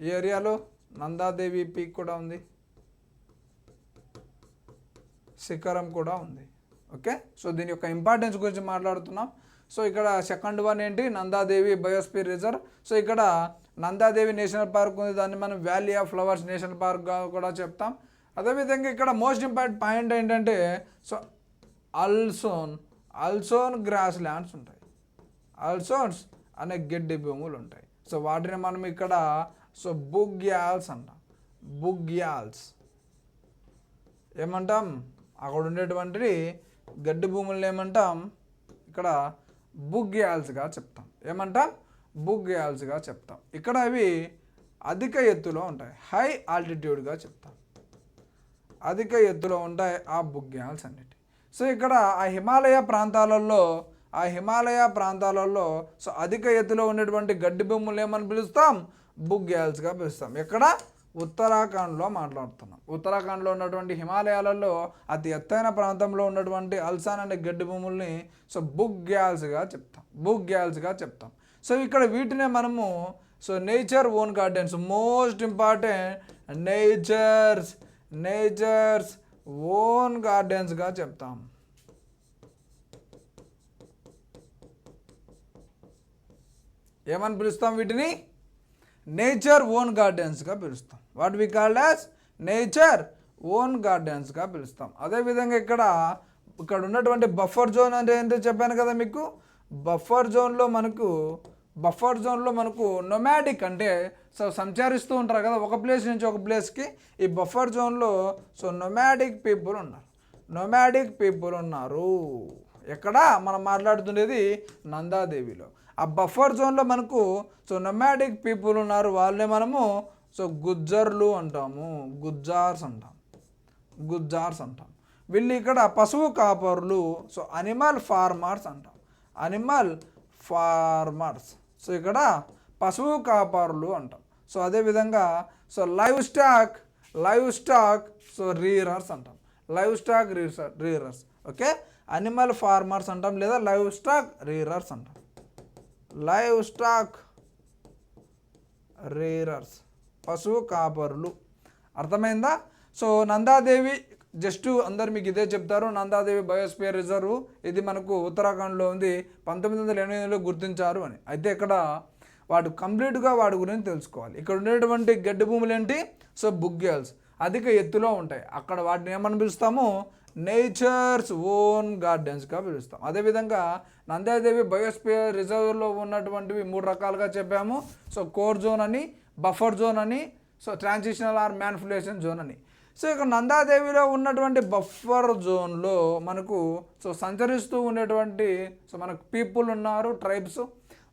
ఈ ఏరియాలో నందాదేవి పీక్ కూడా ఉంది, శిఖరం కూడా ఉంది. ఓకే, సో దీని యొక్క ఇంపార్టెన్స్ గురించి మాట్లాడుతున్నాం. సో ఇక్కడ సెకండ్ వన్ ఏంటి, నందాదేవి బయోస్పియర్ రిజర్వ్. సో ఇక్కడ నందాదేవి నేషనల్ పార్క్ ఉంది, దాన్ని మనం వ్యాలీ ఆఫ్ ఫ్లవర్స్ నేషనల్ పార్క్గా కూడా చెప్తాం. అదేవిధంగా ఇక్కడ మోస్ట్ ఇంపార్టెంట్ పాయింట్ ఏంటంటే సో అల్సోన్ గ్రాస్ ల్యాండ్స్ ఉంటాయి, అల్సోన్స్ అనే గడ్డి భూములు ఉంటాయి. సో వాటిని మనం ఇక్కడ సో బుగ్యాల్స్ అంటాం. బుగ్యాల్స్ ఏమంటాం, అక్కడ ఉండేటువంటి గడ్డి భూములను ఏమంటాం, ఇక్కడ బుగ్యాల్స్గా చెప్తాం. ఏమంటాం, బుగ్యాల్స్గా చెప్తాం. ఇక్కడ అవి అధిక ఎత్తులో ఉంటాయి, హై ఆల్టిట్యూడ్గా చెప్తాం. అధిక ఎత్తులో ఉంటాయి ఆ బుగ్యాల్స్ అన్నిటి. సో ఇక్కడ ఆ హిమాలయ ప్రాంతాలలో సో అధిక ఎత్తులో ఉండేటువంటి గడ్డి భూములు ఏమని పిలుస్తాం, బుగ్యాల్స్గా పిలుస్తాం. ఎక్కడ, ఉత్తరాఖండ్లో మాట్లాడుతున్నాం. ఉత్తరాఖండ్లో ఉన్నటువంటి హిమాలయాలలో అతి ఎత్తైన ప్రాంతంలో ఉన్నటువంటి అల్సాన్ అనే గడ్డి భూముల్ని సో బుగ్యాల్స్గా చెప్తాం. సో ఇక్కడ వీటినే మనము so nature own gardens, most important nature's own గార్డెన్స్గా చెప్తాం. ఏమని పిలుస్తాం వీటిని, నేచర్ ఓన్ గార్డెన్స్గా పిలుస్తాం. What we called as nature own గార్డెన్స్గా పిలుస్తాం. అదేవిధంగా ఇక్కడ ఉన్నటువంటి బఫర్ జోన్ అంటే ఏంటో చెప్పాను కదా మీకు. బఫర్ జోన్లో మనకు నొమాడిక్ అంటే సో సంచరిస్తూ ఉంటారు కదా ఒక ప్లేస్ నుంచి ఒక ప్లేస్కి. ఈ బఫర్ జోన్లో సో నొమాడిక్ పీపుల్ ఉన్నారు. ఎక్కడ మనం మాట్లాడుతుండేది నందాదేవిలో. ఆ బఫర్ జోన్లో మనకు సో నొమాడిక్ పీపుల్ ఉన్నారు, వాళ్ళే మనము సో గుజ్జార్స్ అంటాం. వీళ్ళు ఇక్కడ పశువు కాపరులు, సో అనిమల్ ఫార్మర్స్ అంటాం. సో ఇక్కడ పశువు కాపరులు అంటాం. సో అదేవిధంగా సో లైవ్ స్టాక్ సో రీరర్స్ అంటాం. రీరర్స్ ఓకే, అనిమల్ ఫార్మర్స్ అంటాం లేదా లైవ్ స్టాక్ రీరర్స్ అంటాం. పశువు కాపరులు. అర్థమైందా? సో నందాదేవి జస్ట్ అందరు మీకు ఇదే చెప్తారు, నందాదేవి బయోస్పియర్ రిజర్వ్ ఇది మనకు ఉత్తరాఖండ్లో ఉంది, 1988లో గుర్తించారు అని. అయితే ఇక్కడ కంప్లీట్గా వాటి గురించి తెలుసుకోవాలి. ఇక్కడ ఉండేటువంటి గడ్డి భూములు ఏంటి, సో బుగ్యాల్స్ అధిక ఎత్తులో ఉంటాయి. అక్కడ వాటిని ఏమని పిలుస్తాము, నేచర్స్ ఓన్ గార్డెన్స్గా పిలుస్తాం. అదేవిధంగా నందాదేవి బయోస్పియర్ రిజర్వ్లో ఉన్నటువంటివి 3 రకాలుగా చెప్పాము. సో కోర్ జోన్ అని, బఫర్ జోన్ అని, so transitional or manipulation zone అని. సో ఇక్కడ నందాదేవిలో ఉన్నటువంటి బఫర్ జోన్లో మనకు సో సంచరిస్తూ ఉండేటువంటి సో మనకు పీపుల్ ఉన్నారు, ట్రైబ్స్,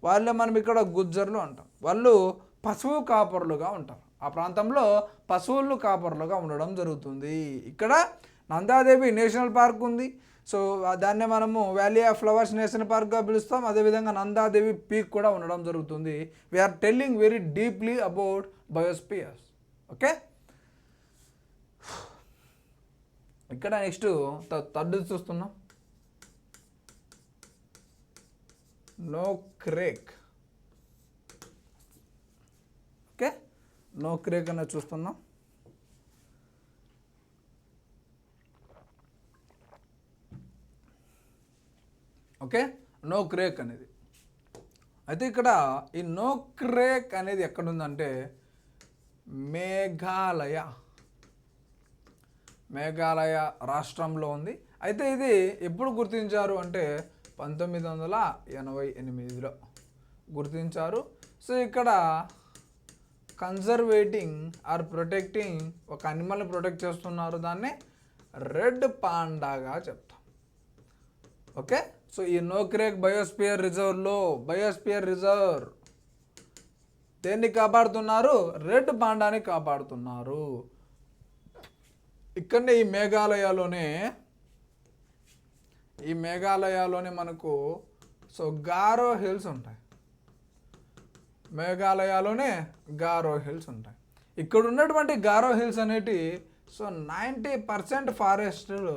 వాళ్ళే మనం ఇక్కడ గుజ్జర్లు అంటాం. వాళ్ళు పశువు కాపరులుగా ఉంటారు. ఆ ప్రాంతంలో పశువులు కాపరులుగా ఉండడం జరుగుతుంది. ఇక్కడ నందాదేవి నేషనల్ పార్క్ ఉంది, సో దాన్నే మనము వ్యాలీ ఆఫ్ ఫ్లవర్స్ నేషనల్ పార్క్గా పిలుస్తాం. అదేవిధంగా నందాదేవి పీక్ కూడా ఉండడం జరుగుతుంది. We're telling very deeply about biospheres. Okay, ఇక్కడ నెక్స్ట్ థర్డ్ చూస్తున్నాం, నోక్రేక్. ఓకే, నోక్రేక్ అనేది చూస్తున్నాం. ఓకే, నోక్రేక్ అనేది. అయితే ఇక్కడ ఈ నోక్రేక్ అనేది ఎక్కడుందంటే మేఘాలయ రాష్ట్రంలో ఉంది. అయితే ఇది ఎప్పుడు గుర్తించారు అంటే 1988లో గుర్తించారు. సో ఇక్కడ కన్జర్వేటింగ్ ఆర్ ప్రొటెక్టింగ్ ఒక అనిమల్ని ప్రొటెక్ట్ చేస్తున్నారు, దాన్ని రెడ్ పాండాగా చెప్తాం. ఓకే, సో ఈ నోక్రేక్ బయోస్పియర్ రిజర్వ్ దేన్ని కాపాడుతున్నారు, రెడ్ పాండాని కాపాడుతున్నారు. ఇక్కడనే ఈ మేఘాలయలోనే మనకు సో గారో హిల్స్ ఉంటాయి. మేఘాలయలోనే గారో హిల్స్ ఉంటాయి. ఇక్కడ ఉన్నటువంటి గారో హిల్స్ అనేటి సో 90% ఫారెస్ట్లు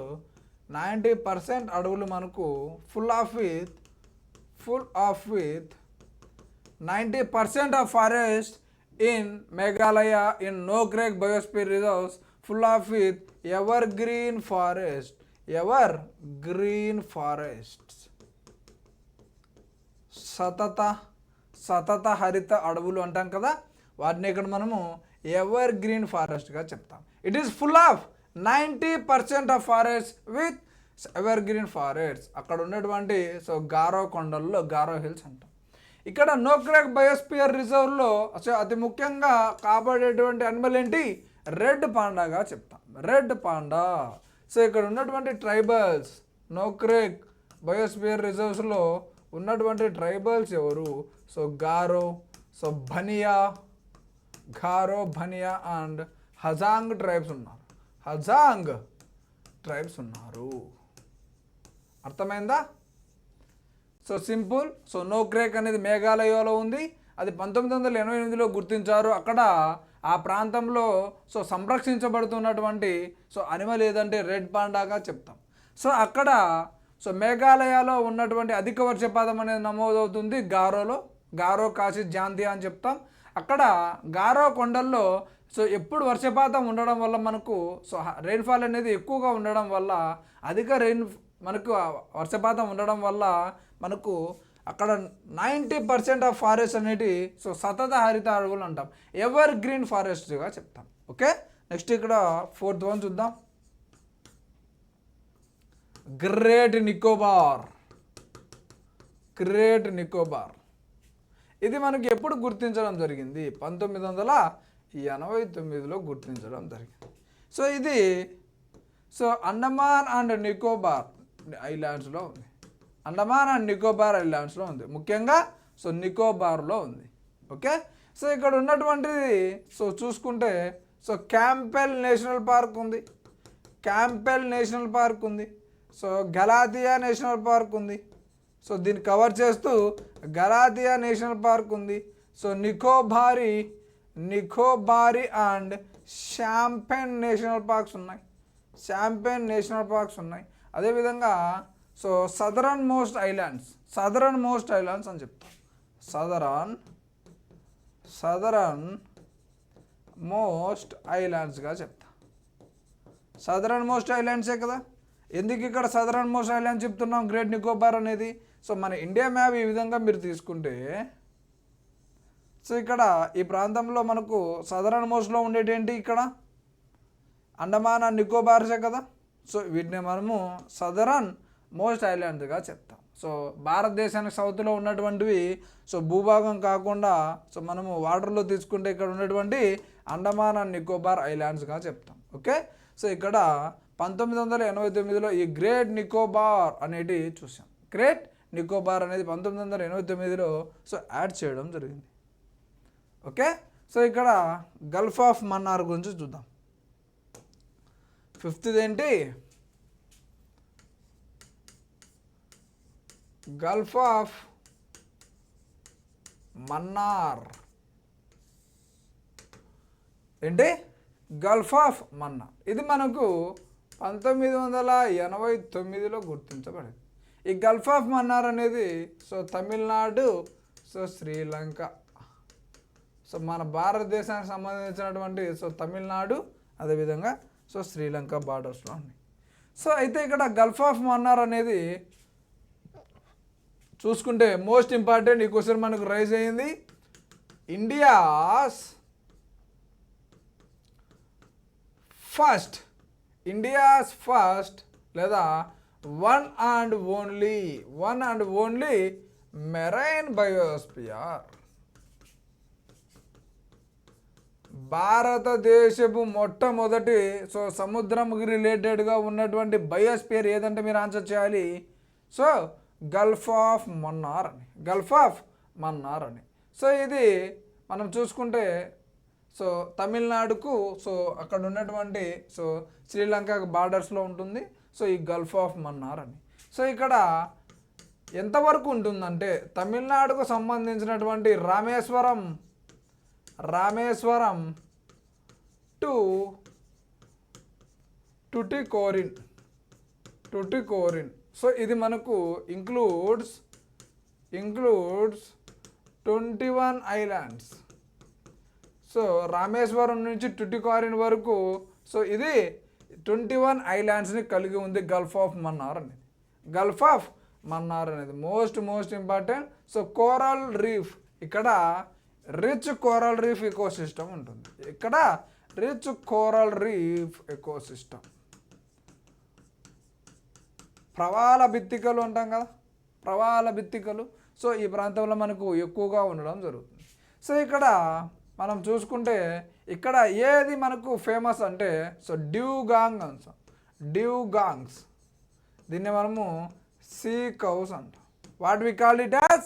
90% అడవులు మనకు full of with 90% of forest in Meghalaya in Nokrek biosphere reserves full of with ever green forests సతత హరిత అడవులు అంటాం కదా, వాటిని ఇక్కడ మనము ఎవర్ గ్రీన్ ఫారెస్ట్గా చెప్తాం. It is full of 90% of forest with ever green forest. అక్కడ ఉన్నటువంటి సో గారో కొండల్లో గారో హిల్స్ అంటాం. ఇక్కడ నోక్రెక్ బయోస్ఫియర్ రిజర్వ్లో అసలు అతి ముఖ్యంగా కాపాడేటువంటి అనిమల్ ఏంటి? రెడ్ పాండాగా చెప్తాం. Red panda. సో ఇక్కడ ఉన్నటువంటి ట్రైబల్స్ నోక్రెక్ బయోస్ఫియర్ రిజర్వ్స్లో ఉన్నటువంటి ట్రైబల్స్ ఎవరు? So Garo, so Baniya and Hajong tribes ఉన్నారు. అర్థమైందా? So simple. సో నోక్రెక్ అనేది మేఘాలయలో ఉంది. అది 1988లో గుర్తించారు. అక్కడ ఆ ప్రాంతంలో సో సంరక్షించబడుతున్నటువంటి సో అనిమల్ ఏదంటే రెడ్ పాండాగా చెప్తాం. సో అక్కడ సో మేఘాలయలో ఉన్నటువంటి అధిక వర్షపాతం అనేది నమోదవుతుంది గారో కాశీ జాంతియా అని చెప్తాం. అక్కడ గారో కొండల్లో సో ఎప్పుడు వర్షపాతం ఉండడం వల్ల మనకు సో రెయిన్ఫాల్ అనేది ఎక్కువగా ఉండడం వల్ల మనకు వర్షపాతం ఉండడం వల్ల మనకు అక్కడ 90% ఆఫ్ ఫారెస్ట్ అనేటి సో సతత హరిత అడవులు అంటాం. ఎవర్ గ్రీన్ ఫారెస్ట్గా చెప్తాం. ఓకే, నెక్స్ట్ ఇక్కడ 4th వన్ చూద్దాం. గ్రేట్ నికోబార్. ఇది మనకి ఎప్పుడు గుర్తించడం జరిగింది? 1989లో గుర్తించడం జరిగింది. సో ఇది సో అండమాన్ అండ్ నికోబార్ ఐలాండ్స్లో ఉంది. ముఖ్యంగా సో నికోబార్లో ఉంది. ఓకే, సో ఇక్కడ ఉన్నటువంటిది సో చూసుకుంటే సో క్యాంపెల్ నేషనల్ పార్క్ ఉంది. సో గలాథియా నేషనల్ పార్క్ ఉంది. సో దీన్ని కవర్ చేస్తూ గలాథియా నేషనల్ పార్క్ ఉంది. So Nicobari and Shompen National Parks ఉన్నాయి. అదేవిధంగా సో సదరన్ మోస్ట్ ఐలాండ్స్ అని చెప్తాం. సదరన్ మోస్ట్ ఐలాండ్స్గా చెప్తాం. సదరన్ మోస్ట్ ఐలాండ్సే కదా. ఎందుకు ఇక్కడ సదరన్ మోస్ట్ ఐలాండ్స్ చెప్తున్నాం గ్రేట్ నికోబార్ అనేది? సో మన ఇండియా మ్యాప్ ఈ విధంగా మీరు తీసుకుంటే సో ఇక్కడ ఈ ప్రాంతంలో మనకు సదరన్ మోస్ట్లో ఉండేటి ఏంటి? ఇక్కడ అండమాన్ అండ్ నికోబార్సే కదా. సో వీటిని మనము సదరన్ మోస్ట్ ఐలాండ్స్గా చెప్తాం. సో భారతదేశానికి సౌత్లో ఉన్నటువంటివి సో భూభాగం కాకుండా సో మనము వాటర్లో తీసుకుంటే ఇక్కడ ఉన్నటువంటి అండమాన్ అండ్ నికోబార్ ఐలాండ్స్గా చెప్తాం. ఓకే, సో ఇక్కడ 1989లో ఈ గ్రేట్ నికోబార్ అనేది చూసాం. గ్రేట్ నికోబార్ అనేది 1989లో సో యాడ్ చేయడం జరిగింది. ఓకే, సో ఇక్కడ గల్ఫ్ ఆఫ్ మన్నార్ గురించి చూద్దాం. 5th ఏంటి? Gulf of Mannar. ఏంటి? Gulf of Mannar. ఇది మనకు 1989లో గుర్తించబడింది. ఈ గల్ఫ్ ఆఫ్ మన్నార్ అనేది so Tamil Nadu, so Sri Lanka, so మన భారతదేశానికి సంబంధించినటువంటి సో తమిళనాడు అదేవిధంగా సో శ్రీలంక బార్డర్స్లో ఉన్నాయి. సో అయితే ఇక్కడ గల్ఫ్ ఆఫ్ మన్నార్ అనేది చూసుకుంటే మోస్ట్ ఇంపార్టెంట్ ఈ క్వశ్చన్ మనకు రైజ్ అయ్యింది. ఇండియాస్ ఫస్ట్ లేదా one and only marine biosphere. భారతదేశపు మొట్టమొదటి సో సముద్రంకి రిలేటెడ్గా ఉన్నటువంటి బయోస్పియర్ ఏదంటే మీరు ఆన్సర్ చేయాలి. సో గల్ఫ్ ఆఫ్ మన్నార్ అని. సో ఇది మనం చూసుకుంటే సో తమిళనాడుకు సో అక్కడ ఉన్నటువంటి సో శ్రీలంక బార్డర్స్లో ఉంటుంది. సో ఈ గల్ఫ్ ఆఫ్ మన్నార్ అని. సో ఇక్కడ ఎంతవరకు ఉంటుందంటే తమిళనాడుకు సంబంధించినటువంటి రామేశ్వరం టు టుటికోరిన్. సో ఇది మనకు ఇంక్లూడ్స్ 21 ఐలాండ్స్. సో రామేశ్వరం నుంచి టుటికోరిన్ వరకు సో ఇది 21 ఐలాండ్స్ని కలిగి ఉంది గల్ఫ్ ఆఫ్ మన్నార్ అనేది most important. So coral reef, ఇక్కడ రిచ్ కోరల్ రీఫ్ ఎకోసిస్టమ్ ఉంటుంది. ఇక్కడ రిచ్ కోరల్ రీఫ్ ఎకోసిస్టమ్. ప్రవాల భిత్తికలు అంటాం కదా, ప్రవాల భిత్తికలు. సో ఈ ప్రాంతంలో మనకు ఎక్కువగా ఉండడం జరుగుతుంది. సో ఇక్కడ మనం చూసుకుంటే ఇక్కడ ఏది మనకు ఫేమస్ అంటే సో డ్యూగాంగ్స్. దీన్ని మనము సీ కౌస్ అంటాం. What we call it as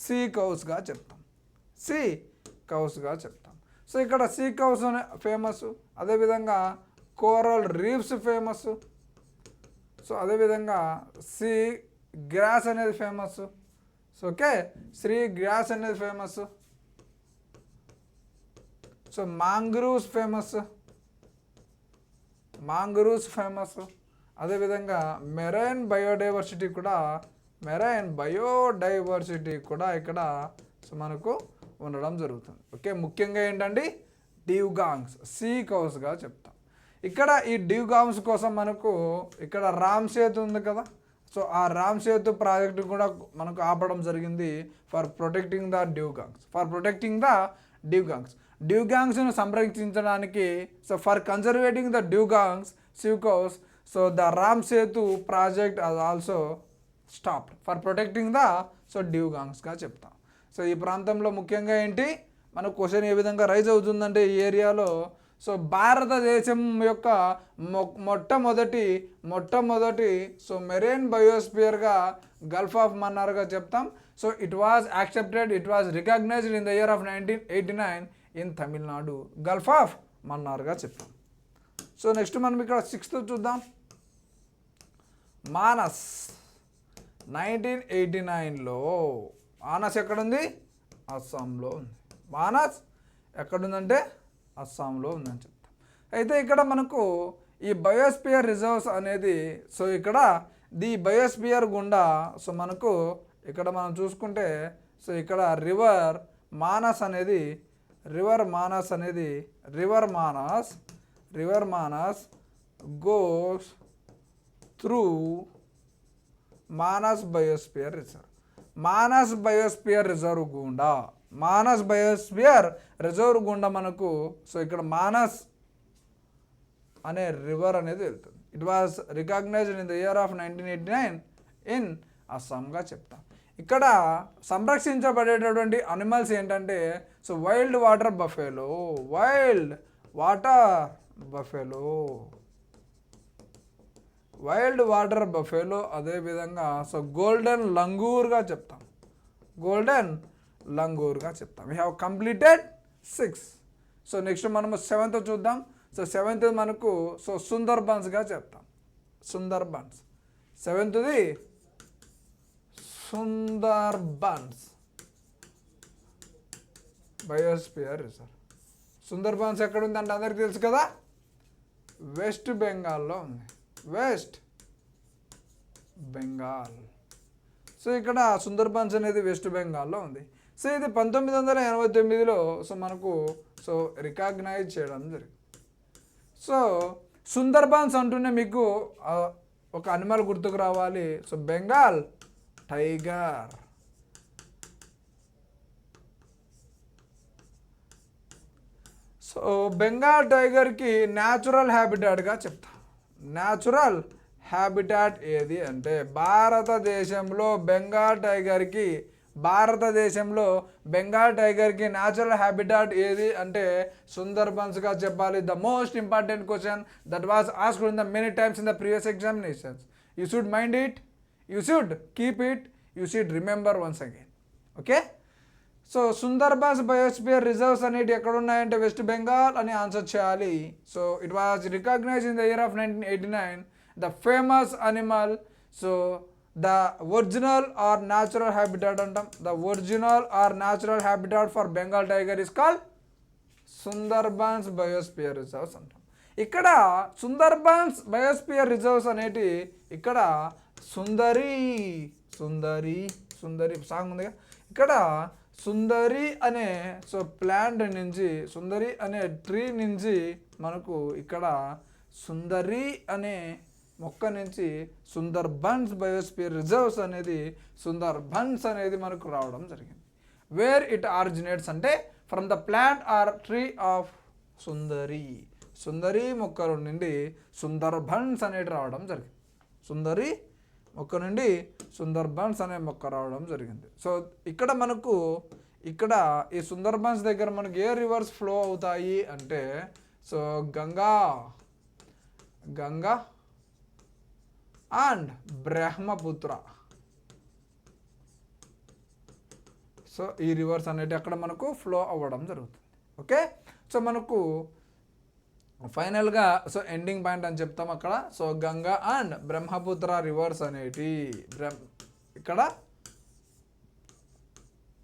sea కౌస్గా చెప్తాం. సో ఇక్కడ సీ కౌస్ అనే ఫేమస్. అదేవిధంగా కోరల్ రీఫ్స్ ఫేమస్. సో అదేవిధంగా సీ గ్రాస్ అనేది famous. So okay, sea grass అనేది ఫేమస్. So mangroves famous. అదేవిధంగా మెరైన్ బయోడైవర్సిటీ కూడా ఇక్కడ సో మనకు ఉండడం జరుగుతుంది. ఓకే, ముఖ్యంగా ఏంటంటే డ్యూగాంగ్స్ సీ కౌస్గా చెప్తాం. ఇక్కడ ఈ డ్యూగాంగ్స్ కోసం మనకు ఇక్కడ రామ్ సేతు ఉంది కదా. సో ఆ రామ్ సేతు ప్రాజెక్టు కూడా మనకు ఆపడం జరిగింది ఫర్ ప్రొటెక్టింగ్ ద డ్యూగాంగ్స్. డ్యూగాంగ్స్ను సంరక్షించడానికి so for conserving the dugongs sea cows. So the Ram Setu project అది also stop for protecting the so డ్యూగాంగ్స్గా చెప్తాం. సో ఈ ప్రాంతంలో ముఖ్యంగా ఏంటి మనకు క్వశ్చన్ ఏ విధంగా రైజ్ అవుతుందంటే ఈ ఏరియాలో సో భారతదేశం యొక్క మొట్టమొదటి సో మెరైన్ బయోస్పియర్గా గల్ఫ్ ఆఫ్ మన్నార్గా చెప్తాం. So it was recognised in the year of 1989 in Tamil Nadu gulf of మన్నార్గా చెప్తాం. సో నెక్స్ట్ మనం ఇక్కడ 6th చూద్దాం. మానస్ 1989లో మానస్ ఎక్కడుంది? అస్సాంలో ఉంది. మానస్ ఎక్కడుందంటే అస్సాంలో ఉందని చెప్తాం. అయితే ఇక్కడ మనకు ఈ బయోస్పియర్ రిజర్వ్స్ అనేది సో ఇక్కడ ది బయోస్పియర్ గుండా సో మనకు ఇక్కడ మనం చూసుకుంటే సో ఇక్కడ river Manas goes through Manas biosphere reserve గుండా మనకు సో ఇక్కడ మానస్ అనే రివర్ అనేది వెళ్తుంది. It was recognised in the year of 1989 in అస్సాంగా చెప్తాం. ఇక్కడ సంరక్షించబడేటటువంటి అనిమల్స్ ఏంటంటే సో వైల్డ్ వాటర్ బఫెలో అదేవిధంగా సో గోల్డెన్ లంగూర్గా చెప్తాం. We have completed 6. So next మనము 7th చూద్దాం. సో 7th మనకు సో సుందర్బన్స్గా చెప్తాం. 7th Sundarbans biosphere reserve. Sundarbans ఎక్కడ ఉంది అంటే అందరికీ తెలుసు కదా, వెస్ట్ బెంగాల్లో ఉంది. సో ఇక్కడ సుందర్బన్స్ అనేది వెస్ట్ బెంగాల్లో ఉంది. సో ఇది 1989లో సో మనకు సో రికగ్నైజ్ చేయడం జరిగింది. సో సుందర్బన్స్ అంటూనే మీకు ఒక అనిమల్ గుర్తుకు రావాలి. So Bengal tiger. So Bengal టైగర్కి న్యాచురల్ హ్యాబిటాట్గా చెప్తా. న్యాచురల్ హ్యాబిటాట్ ఏది అంటే భారతదేశంలో బెంగాల్ టైగర్కి న్యాచురల్ హ్యాబిటాట్ ఏది అంటే సుందర్బన్స్గా చెప్పాలి. The most important question that was asked in the many times in the previous examinations. You should mind it, you should keep it, you should remember once again. Okay, so Sundarbans biosphere reserves అనేవి ఎక్కడ ఉన్నాయంటే వెస్ట్ బెంగాల్ అని ఆన్సర్ చేయాలి. So it was recognised in the year of 1989. The famous animal so the original or natural habitat అంటాం. The original or natural habitat for Bengal tiger is called Sundarbans biosphere reserves అంటాం. ఇక్కడ సుందర్బన్స్ బయోస్పియర్ రిజర్వ్స్ అనేటి ఇక్కడ సుందరి సుందరి సుందరి సాంగ్ ఉందిగా, ఇక్కడ సుందరి అనే సో ప్లాంట్ నుంచి, సుందరి అనే ట్రీ నుంచి మనకు ఇక్కడ సుందరి అనే మొక్క నుంచి సుందర్బన్స్ బయోస్పియర్ రిజర్వ్స్ అనేది సుందర్బన్స్ అనేది మనకు రావడం జరిగింది. వేర్ ఇట్ ఆరిజినేట్స్ అంటే from the plant or tree of Sundari, Sundari మొక్క నుండి సుందర్బన్స్ అనేది రావడం జరిగింది. సుందరి మొక్క నుండి సుందర్బన్స్ అనే మొక్క రావడం జరిగింది. సో ఇక్కడ మనకు ఇక్కడ ఈ సుందర్బన్స్ దగ్గర మనకు ఏ రివర్స్ ఫ్లో అవుతాయి అంటే so Ganga and Brahmaputra. So ఈ రివర్స్ అనేటి అక్కడ మనకు ఫ్లో అవ్వడం జరుగుతుంది. ఓకే, సో మనకు ఫైనల్గా సో ఎండింగ్ పాయింట్ అని చెప్తాం అక్కడ. So Ganga and Brahmaputra reverse అనేటి ఇక్కడ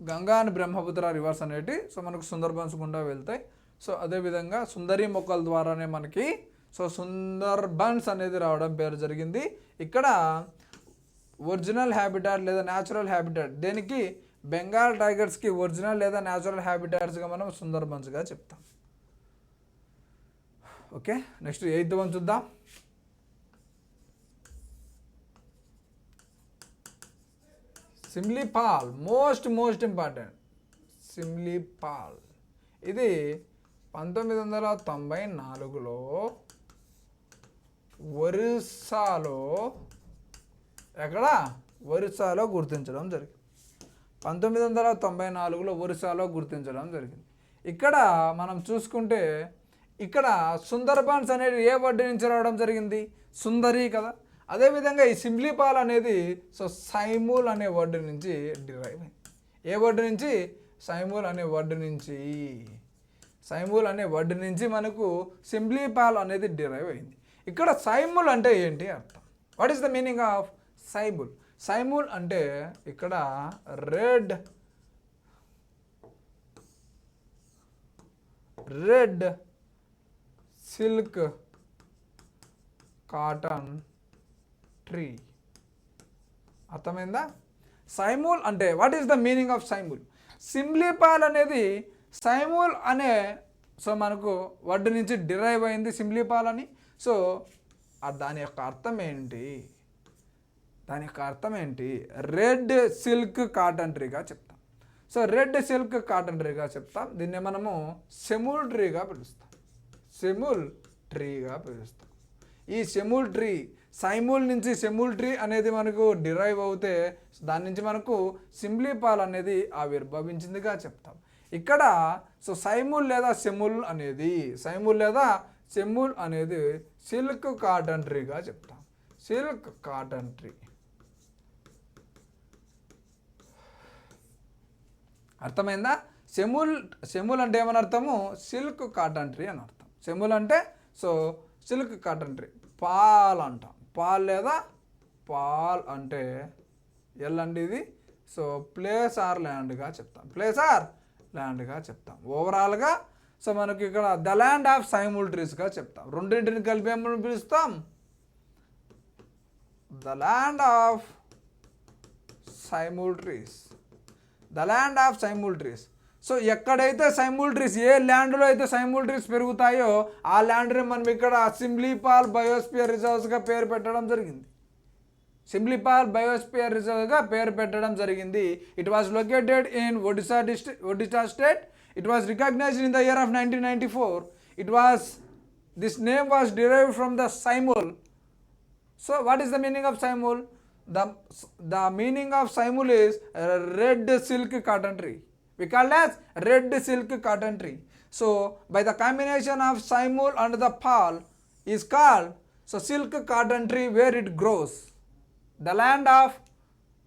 గంగా అండ్ బ్రహ్మపుత్ర రివర్స్ అనేటి సో మనకు సుందర్బన్స్ గుండా వెళ్తాయి. సో అదేవిధంగా సుందరి మొక్కల ద్వారానే మనకి సో సుందర్బన్స్ అనేది రావడం పేరు జరిగింది. ఇక్కడ ఒరిజినల్ హ్యాబిటాట్ లేదా న్యాచురల్ హ్యాబిటాట్ దేనికి బెంగాల్ టైగర్స్కి ఒరిజినల్ లేదా న్యాచురల్ హ్యాబిటాట్స్గా మనం సుందర్బన్స్గా చెప్తాం. ఓకే, నెక్స్ట్ 8th వన్ చూద్దాం. Simlipal most important. సిమ్లీపాల్ ఇది 1994లో ఒరిస్సాలో ఒరిస్సాలో గుర్తించడం జరిగింది. 1994లో ఒరిస్సాలో గుర్తించడం జరిగింది. ఇక్కడ మనం చూసుకుంటే ఇక్కడ సుందర్బన్స్ అనేది ఏ వర్డ్ నుంచి రావడం జరిగింది? సుందరి కదా. అదేవిధంగా ఈ సిమ్లీపాల్ అనేది సో సైమూల్ అనే వర్డ్ నుంచి డిరైవ్ అయింది. ఏ వర్డ్ నుంచి? సైమూల్ అనే వర్డ్ నుంచి. సైమూల్ అనే వర్డ్ నుంచి మనకు సిమ్లీపాల్ అనేది డిరైవ్ అయింది. ఇక్కడ సైమూల్ అంటే ఏంటి అర్థం? What is the meaning of simul? సైమూల్ అంటే ఇక్కడ రెడ్ సిల్క్ కాటన్ ట్రీ. అర్థమైందా? సైమూల్ అంటే what is the meaning of simul? Similipal అనేది సైమూల్ అనే సో మనకు వర్డ్ నుంచి డిరైవ్ అయింది సిమ్లీపాల్ అని. సో దాని యొక్క అర్థం ఏంటి? దాని యొక్క అర్థం ఏంటి? రెడ్ సిల్క్ కాటన్ ట్రీగా చెప్తాం. సో రెడ్ సిల్క్ కాటన్ ట్రీగా చెప్తాం. దీన్నే మనము సెమూల్ ట్రీగా పిలుస్తాం. సెమూల్ ట్రీగా పిలుస్తాం. ఈ సెమూల్ ట్రీ సైమూల్ నుంచి సెమూల్ ట్రీ అనేది మనకు డిరైవ్ అవుతే దాని నుంచి మనకు సిమ్లీపాల్ అనేది ఆవిర్భవించిందిగా చెప్తాం. ఇక్కడ సో సైమూల్ లేదా సెమూల్ అనేది సిల్క్ కాటన్ ట్రీగా చెప్తాం. Silk cotton tree. అర్థమైందా? సెమూల్ అంటే ఏమని అర్థము? సిల్క్ కాటన్ ట్రీ అని అర్థం. సెమూల్ అంటే సో సిల్క్ కాటన్ ట్రీ. పాల్ అంటాం. పాల్ లేదా పాల్ అంటే ఎల్ అండి ఇది. సో ప్లేస్ ఆర్ ల్యాండ్గా చెప్తాం. ప్లేస్ ఆర్ ల్యాండ్గా చెప్తాం. ఓవరాల్గా సో మనకి ఇక్కడ ద ల్యాండ్ ఆఫ్ సైమూల్ ట్రీస్గా చెప్తాం. రెండింటిని కలిపి ఏమని పిలుస్తాం? The land of simul trees. The land of simul trees. So ఎక్కడైతే సైమూల్ ట్రీస్, ఏ ల్యాండ్లో అయితే సైమూల్ ట్రీస్ పెరుగుతాయో ఆ ల్యాండ్ని మనం ఇక్కడ సిమ్లీపాల్ బయోస్పియర్ రిజర్వ్స్గా పేరు పెట్టడం జరిగింది. సిమ్లీపాల్ బయోస్పియర్ రిజర్వ్గా పేరు పెట్టడం జరిగింది. It was located in Odisha state. It was recognised in the year of 1994. This name was derived from the Saimul. So what is the meaning of Saimul? The meaning of Saimul is red silk cotton tree. We call it as red silk cotton tree. So by the combination of Saimul and the pal is called so silk cotton tree where it grows. The land of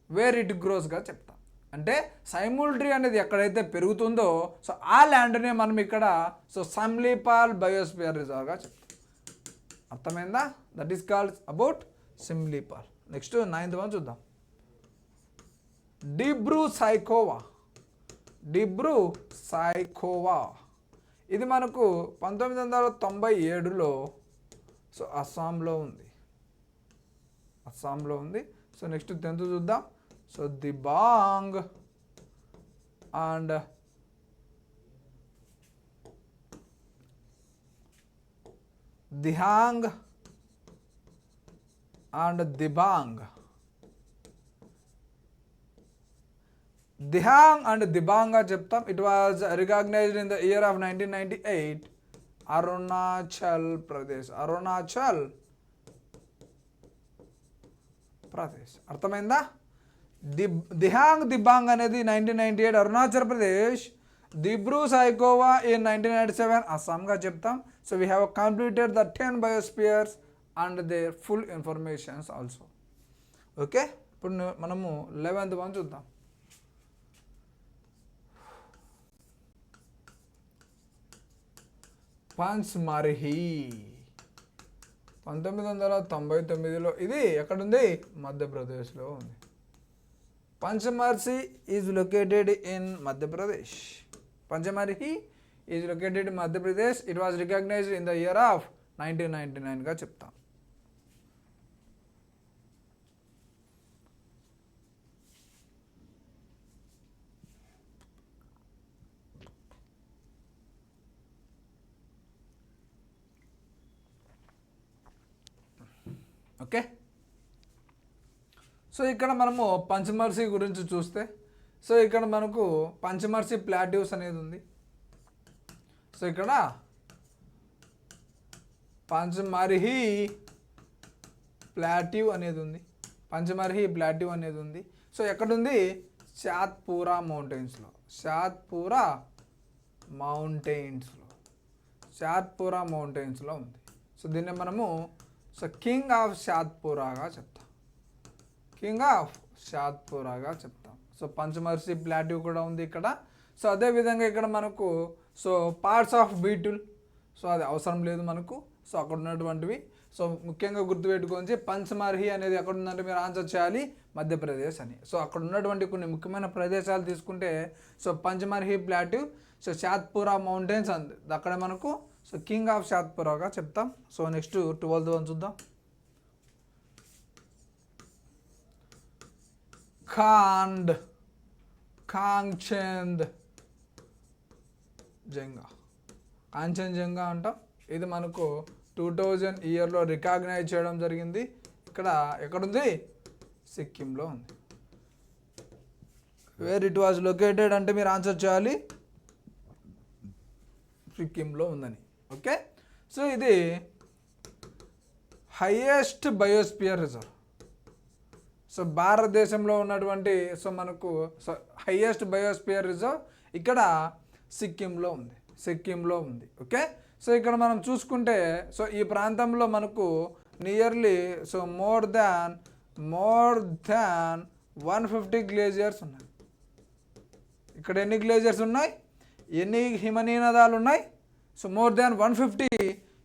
where it grows గా చెప్తాం. అంటే సైమూల్ ట్రీ అనేది ఎక్కడైతే పెరుగుతుందో సో ఆ ల్యాండ్నే మనం ఇక్కడ సో సిమ్లీపాల్ బయోస్పియర్ రిజర్వ్గా చెప్తాం. అర్థమైందా? That is called about Simlipal. Next 9th one చూద్దాం. డిబ్రూ సైఖోవా ఇది మనకు 1997లో సో అస్సాంలో ఉంది. సో నెక్స్ట్ 10th చూద్దాం. So Dibang and Dihang and Dibang. Dihang and దిబాంగ్గా చెప్తాం. It was recognised in the year of 1998 Arunachal Pradesh. అర్థమైందా? దిహాంగ్ దిబాంగ్ అనేది 1998 అరుణాచల్ ప్రదేశ్, దిబ్రూ సైఖోవా ఇన్ 1997 అస్సాంగా చెప్తాం. So we have completed the 10 biospheres and their full informations also. Okay, ఇప్పుడు మనము 11th వన్ చూద్దాం. పంచ్మర్హి 1999లో ఇది ఎక్కడుంది? మధ్యప్రదేశ్లో ఉంది. Pachmarhi is located in Madhya Pradesh. Pachmarhi is located in Madhya Pradesh. It was recognised in the year of 1999గా చెప్తాం. ఓకే, సో ఇక్కడ మనము పంచ్మర్హి గురించి చూస్తే, సో ఇక్కడ మనకు పంచ్మర్హి ప్లాట్యూస్ అనేది ఉంది. సో ఇక్కడ పంచ్మర్హి ప్లాట్యూ అనేది ఉంది. సో ఎక్కడుంది? సాత్పురా మౌంటైన్స్లో ఉంది. సో దీన్ని మనము కింగ్ ఆఫ్ సాత్పురాగా చెప్తాం. సో పంచ్మర్హి ప్లాట్యూ కూడా ఉంది ఇక్కడ. సో అదేవిధంగా ఇక్కడ మనకు సో పార్ట్స్ ఆఫ్ బీటుల్, సో అది అవసరం లేదు మనకు. సో అక్కడ ఉన్నటువంటివి సో ముఖ్యంగా గుర్తుపెట్టుకొని పంచ్మర్హి అనేది ఎక్కడ ఉందంటే మీరు ఆన్సర్ చేయాలి మధ్యప్రదేశ్ అని. సో అక్కడ ఉన్నటువంటి కొన్ని ముఖ్యమైన ప్రదేశాలు తీసుకుంటే so Pachmarhi plateau, so Satpura mountains అంది అక్కడ మనకు సో కింగ్ ఆఫ్ సాత్పురాగా చెప్తాం. సో నెక్స్ట్ 12th వన్ చూద్దాం. కాంచన్జంగా అంటాం. ఇది మనకు 2000 ఇయర్లో రికగ్నైజ్ చేయడం జరిగింది. ఇక్కడ ఎక్కడుంది? సిక్కింలో ఉంది. వేర్ ఇట్ వాజ్ లొకేటెడ్ అంటే మీరు ఆన్సర్ చేయాలి సిక్కింలో ఉందని. ఓకే, సో ఇది హైయెస్ట్ బయోస్పియర్ రిజర్వ్. సో భారతదేశంలో ఉన్నటువంటి సో మనకు సో హైయెస్ట్ బయోస్పియర్ రిజర్వ్ ఇక్కడ సిక్కింలో ఉంది. ఓకే, సో ఇక్కడ మనం చూసుకుంటే సో ఈ ప్రాంతంలో మనకు నియర్లీ సో మోర్ దాన్ 150 గ్లేజియర్స్ ఉన్నాయి. ఇక్కడ ఎన్ని గ్లేజియర్స్ ఉన్నాయి? ఎన్ని హిమనీనదాలు ఉన్నాయి? సో మోర్ దాన్ 150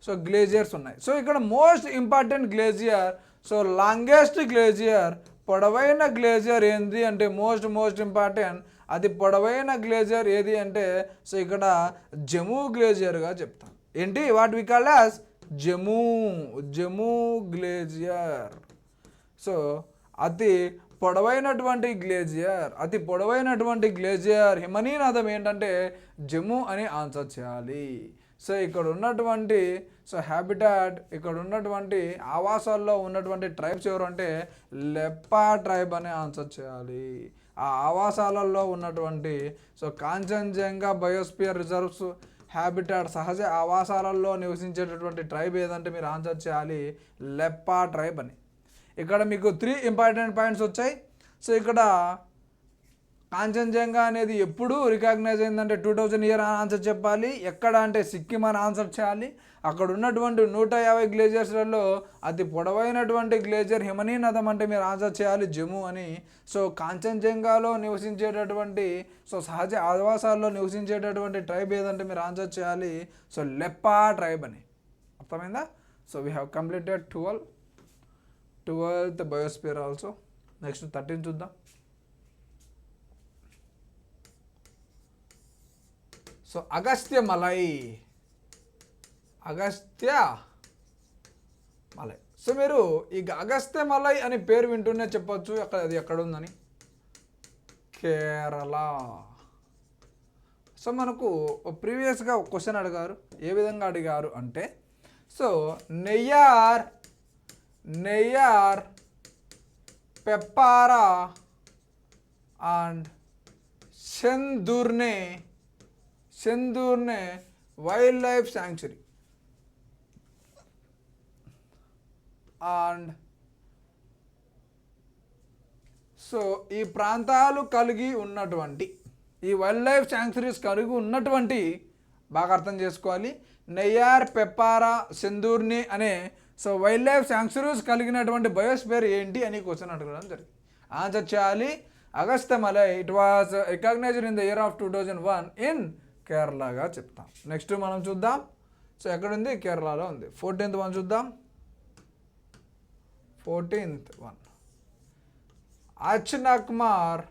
సో గ్లేజియర్స్ ఉన్నాయి. సో ఇక్కడ most important glacier, so longest glacier, పొడవైన గ్లేజియర్ ఏంది అంటే మోస్ట్ ఇంపార్టెంట్ అది పొడవైన గ్లేజియర్ ఏది అంటే సో ఇక్కడ జమ్మూ గ్లేజియర్గా చెప్తాం. ఏంటి? What we call as Jammu glacier. So అతి పొడవైనటువంటి గ్లేజియర్ హిమనీనదం ఏంటంటే జమ్మూ అని ఆన్సర్ చేయాలి. సో ఇక్కడ ఉన్నటువంటి సో హ్యాబిటాట్, ఇక్కడ ఉన్నటువంటి ఆవాసాల్లో ఉన్నటువంటి ట్రైబ్స్ ఎవరు అంటే లెప్పా ట్రైబ్ అని ఆన్సర్ చేయాలి. ఆ ఆవాసాలలో ఉన్నటువంటి so Kanchenjunga biosphere reserves habitat సహజ ఆవాసాలలో నివసించేటటువంటి ట్రైబ్ ఏదంటే మీరు ఆన్సర్ చేయాలి లెప్పా ట్రైబ్ అని. ఇక్కడ మీకు 3 ఇంపార్టెంట్ పాయింట్స్ వచ్చాయి. సో ఇక్కడ కాంచన్జంగా అనేది ఎప్పుడు రికగ్నైజ్ అయిందంటే 2000 ఇయర్ ఆన్సర్ చెప్పాలి. ఎక్కడ అంటే సిక్కిం అని ఆన్సర్ చేయాలి. అక్కడ ఉన్నటువంటి 150 గ్లేజియర్స్లలో అతి పొడవైనటువంటి గ్లేజియర్ హిమనీనదం అంటే మీరు ఆన్సర్ చేయాలి జమ్మూ అని. సో కాంచన్జంగాలో నివసించేటటువంటి సో సహజ ఆవాసాల్లో నివసించేటటువంటి ట్రైబ్ ఏదంటే మీరు ఆన్సర్ చేయాలి సో లెప్పా ట్రైబ్ అని. అర్థమైందా? So we have completed 12th. 12th biosphere also. Next 13 చూద్దాం. సో అగస్త్యమలై, అగస్త్యమలై. సో మీరు ఈ అగస్త్యమలై అని పేరు వింటూనే చెప్పొచ్చు అది ఎక్కడ ఉందని, కేరళ. సో మనకు ప్రీవియస్గా ఒక క్వశ్చన్ అడిగారు, ఏ విధంగా అడిగారు అంటే, so Neyyar Peppara and Shendurney wildlife sanctuary and so ఈ ప్రాంతాలు కలిగి ఉన్నటువంటి, ఈ వైల్డ్ లైఫ్ శాంక్చురీస్ కలిగి ఉన్నటువంటి, బాగా అర్థం చేసుకోవాలి, నెయ్యార్ పెప్పారా సెందూర్ని అనే సో వైల్డ్ లైఫ్ శాంక్చురీస్ కలిగినటువంటి బయోస్ఫియర్ ఏంటి అని క్వశ్చన్ అడగడం జరిగింది. ఆన్సర్ చేయాలి Agasthyamalai. It was recognised in the year of 2001 in కేరళగా చెప్తాం. నెక్స్ట్ మనం చూద్దాం. సో ఎక్కడుంది, కేరళలో ఉంది. 14th వన్ చూద్దాం. 14th one, Achanakmar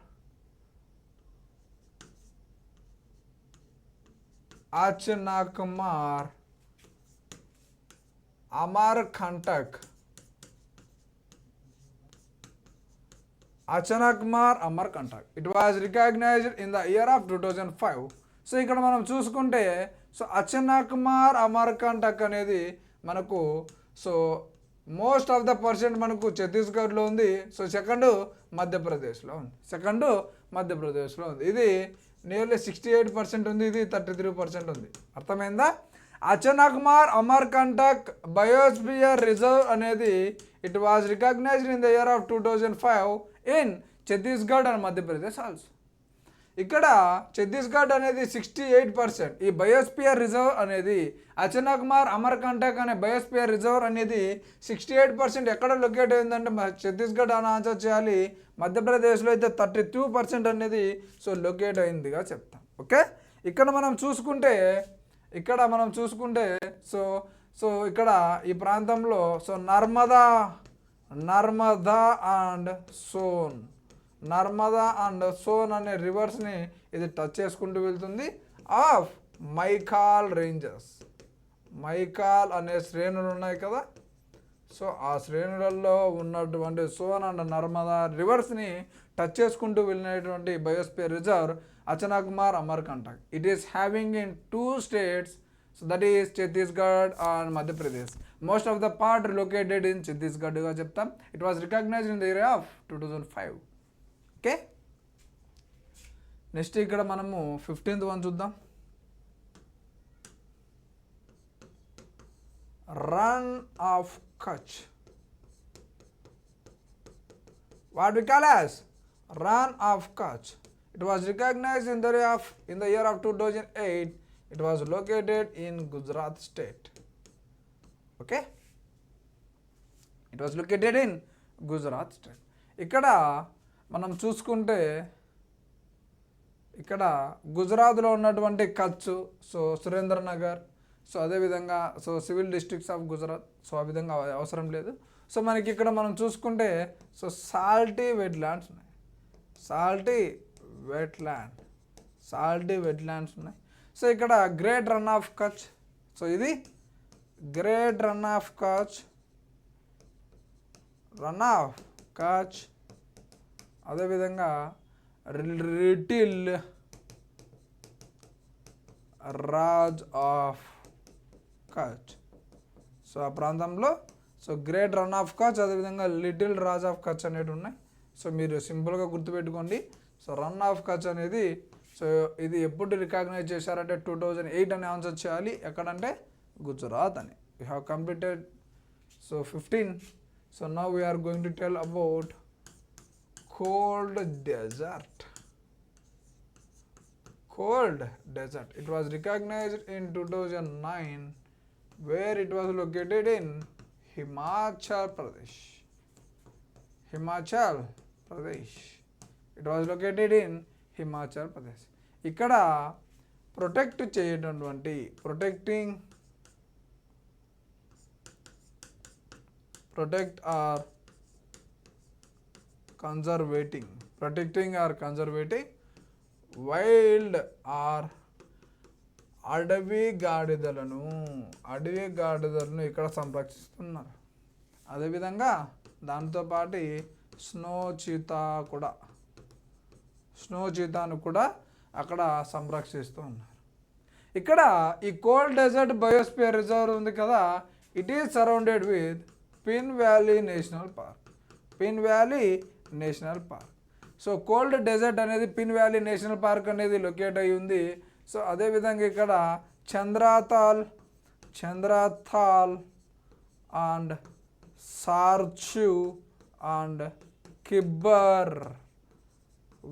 Amarkantak. It was recognised in the year of 2005. So ఇక్కడ మనం చూసుకుంటే, సో అచనక్మార్ అమర్కంటక్ అనేది మనకు so most of the percent మనకు ఛత్తీస్గఢ్లో ఉంది. సో సెకండ్ మధ్యప్రదేశ్లో ఉంది. ఇది నియర్లీ 68% ఉంది, ఇది 33% ఉంది. అర్థమైందా? అచనక్మార్ అమర్కంటక్ బయోస్ఫియర్ రిజర్వ్ అనేది it was recognised in the year of 2005 in Chhattisgarh and Madhya Pradesh also. ఇక్కడ ఛత్తీస్గఢ్ అనేది 68%, ఈ బయోస్ఫియర్ రిజర్వ్ అనేది అచనక్మార్ అమర్కంటక్ అనే బయోస్ఫియర్ రిజర్వ్ అనేది 68% ఎక్కడ లొకేట్ అయిందంటే ఛత్తీస్గఢ్ అని ఆన్సర్ చేయాలి. మధ్యప్రదేశ్లో అయితే 32% అనేది సో లొకేట్ అయిందిగా చెప్తాం. ఓకే, ఇక్కడ మనం చూసుకుంటే సో ఇక్కడ ఈ ప్రాంతంలో సో నర్మదా అండ్ సోన్ అనే రివర్స్ని ఇది టచ్ చేసుకుంటూ వెళ్తుంది. ఆఫ్ మైకాల్ అనే శ్రేణులు ఉన్నాయి కదా, సో ఆ శ్రేణులలో ఉన్నటువంటి సోన్ అండ్ నర్మదా రివర్స్ని టచ్ చేసుకుంటూ వెళ్ళినటువంటి biosphere reserve Achanakmar Amarkantak. It is having in 2 states, so that is Chhattisgarh and Madhya Pradesh. Most of the part located in Chhattisgarh గా చెప్తాం. It was recognized in the year of 2005. Okay, next ఇక్కడ మనము 15th వన్ చూద్దాం. Run of Kutch. What we call as Run of Kutch. It was recognized in the year of 2008. It was located in Gujarat state. Okay, it was located in Gujarat state. ఇక్కడ మనం చూసుకుంటే ఇక్కడ గుజరాత్లో ఉన్నటువంటి కచ్, సో సురేంద్రనగర్, సో అదేవిధంగా so civil districts of Gujarat, so ఆ విధంగా అవసరం లేదు. సో మనకి ఇక్కడ మనం చూసుకుంటే సో సాల్టీ వెట్లాండ్స్ ఉన్నాయి. సో ఇక్కడ great run of Kutch, so ఇది గ్రేట్ రన్ ఆఫ్ కచ్, అదేవిధంగా little Raj of Kutch. So ఆ ప్రాంతంలో so great run of Kutch, అదేవిధంగా లిటిల్ రాజ్ ఆఫ్ కచ్ అనేవి ఉన్నాయి. సో మీరు సింపుల్గా గుర్తుపెట్టుకోండి. సో రన్ ఆఫ్ కచ్ అనేది సో ఇది ఎప్పుడు రికగ్నైజ్ చేశారంటే 2008 అని ఆన్సర్ చేయాలి. ఎక్కడంటే గుజరాత్ అని. We have completed so 15. So now we are going to tell about cold desert. It was recognized in 2009 where it was located in Himachal Pradesh. It was located in Himachal Pradesh. ఇక్కడ protect చేయటువంటి protecting or conservating wild or అడవి గాడిదలను ఇక్కడ సంరక్షిస్తున్నారు. అదేవిధంగా దాంతోపాటు స్నో చీతాను కూడా అక్కడ సంరక్షిస్తూ ఉన్నారు. ఇక్కడ ఈ కోల్డ్ డెజర్ట్ బయోస్పియర్ రిజర్వ్ ఉంది కదా, it is surrounded with Pin Valley National Park. So cold desert అనేది పిన్ వ్యాలీ నేషనల్ పార్క్ అనేది లొకేట్ అయి ఉంది. సో అదేవిధంగా ఇక్కడ Chandratal and Sarchu and Kibber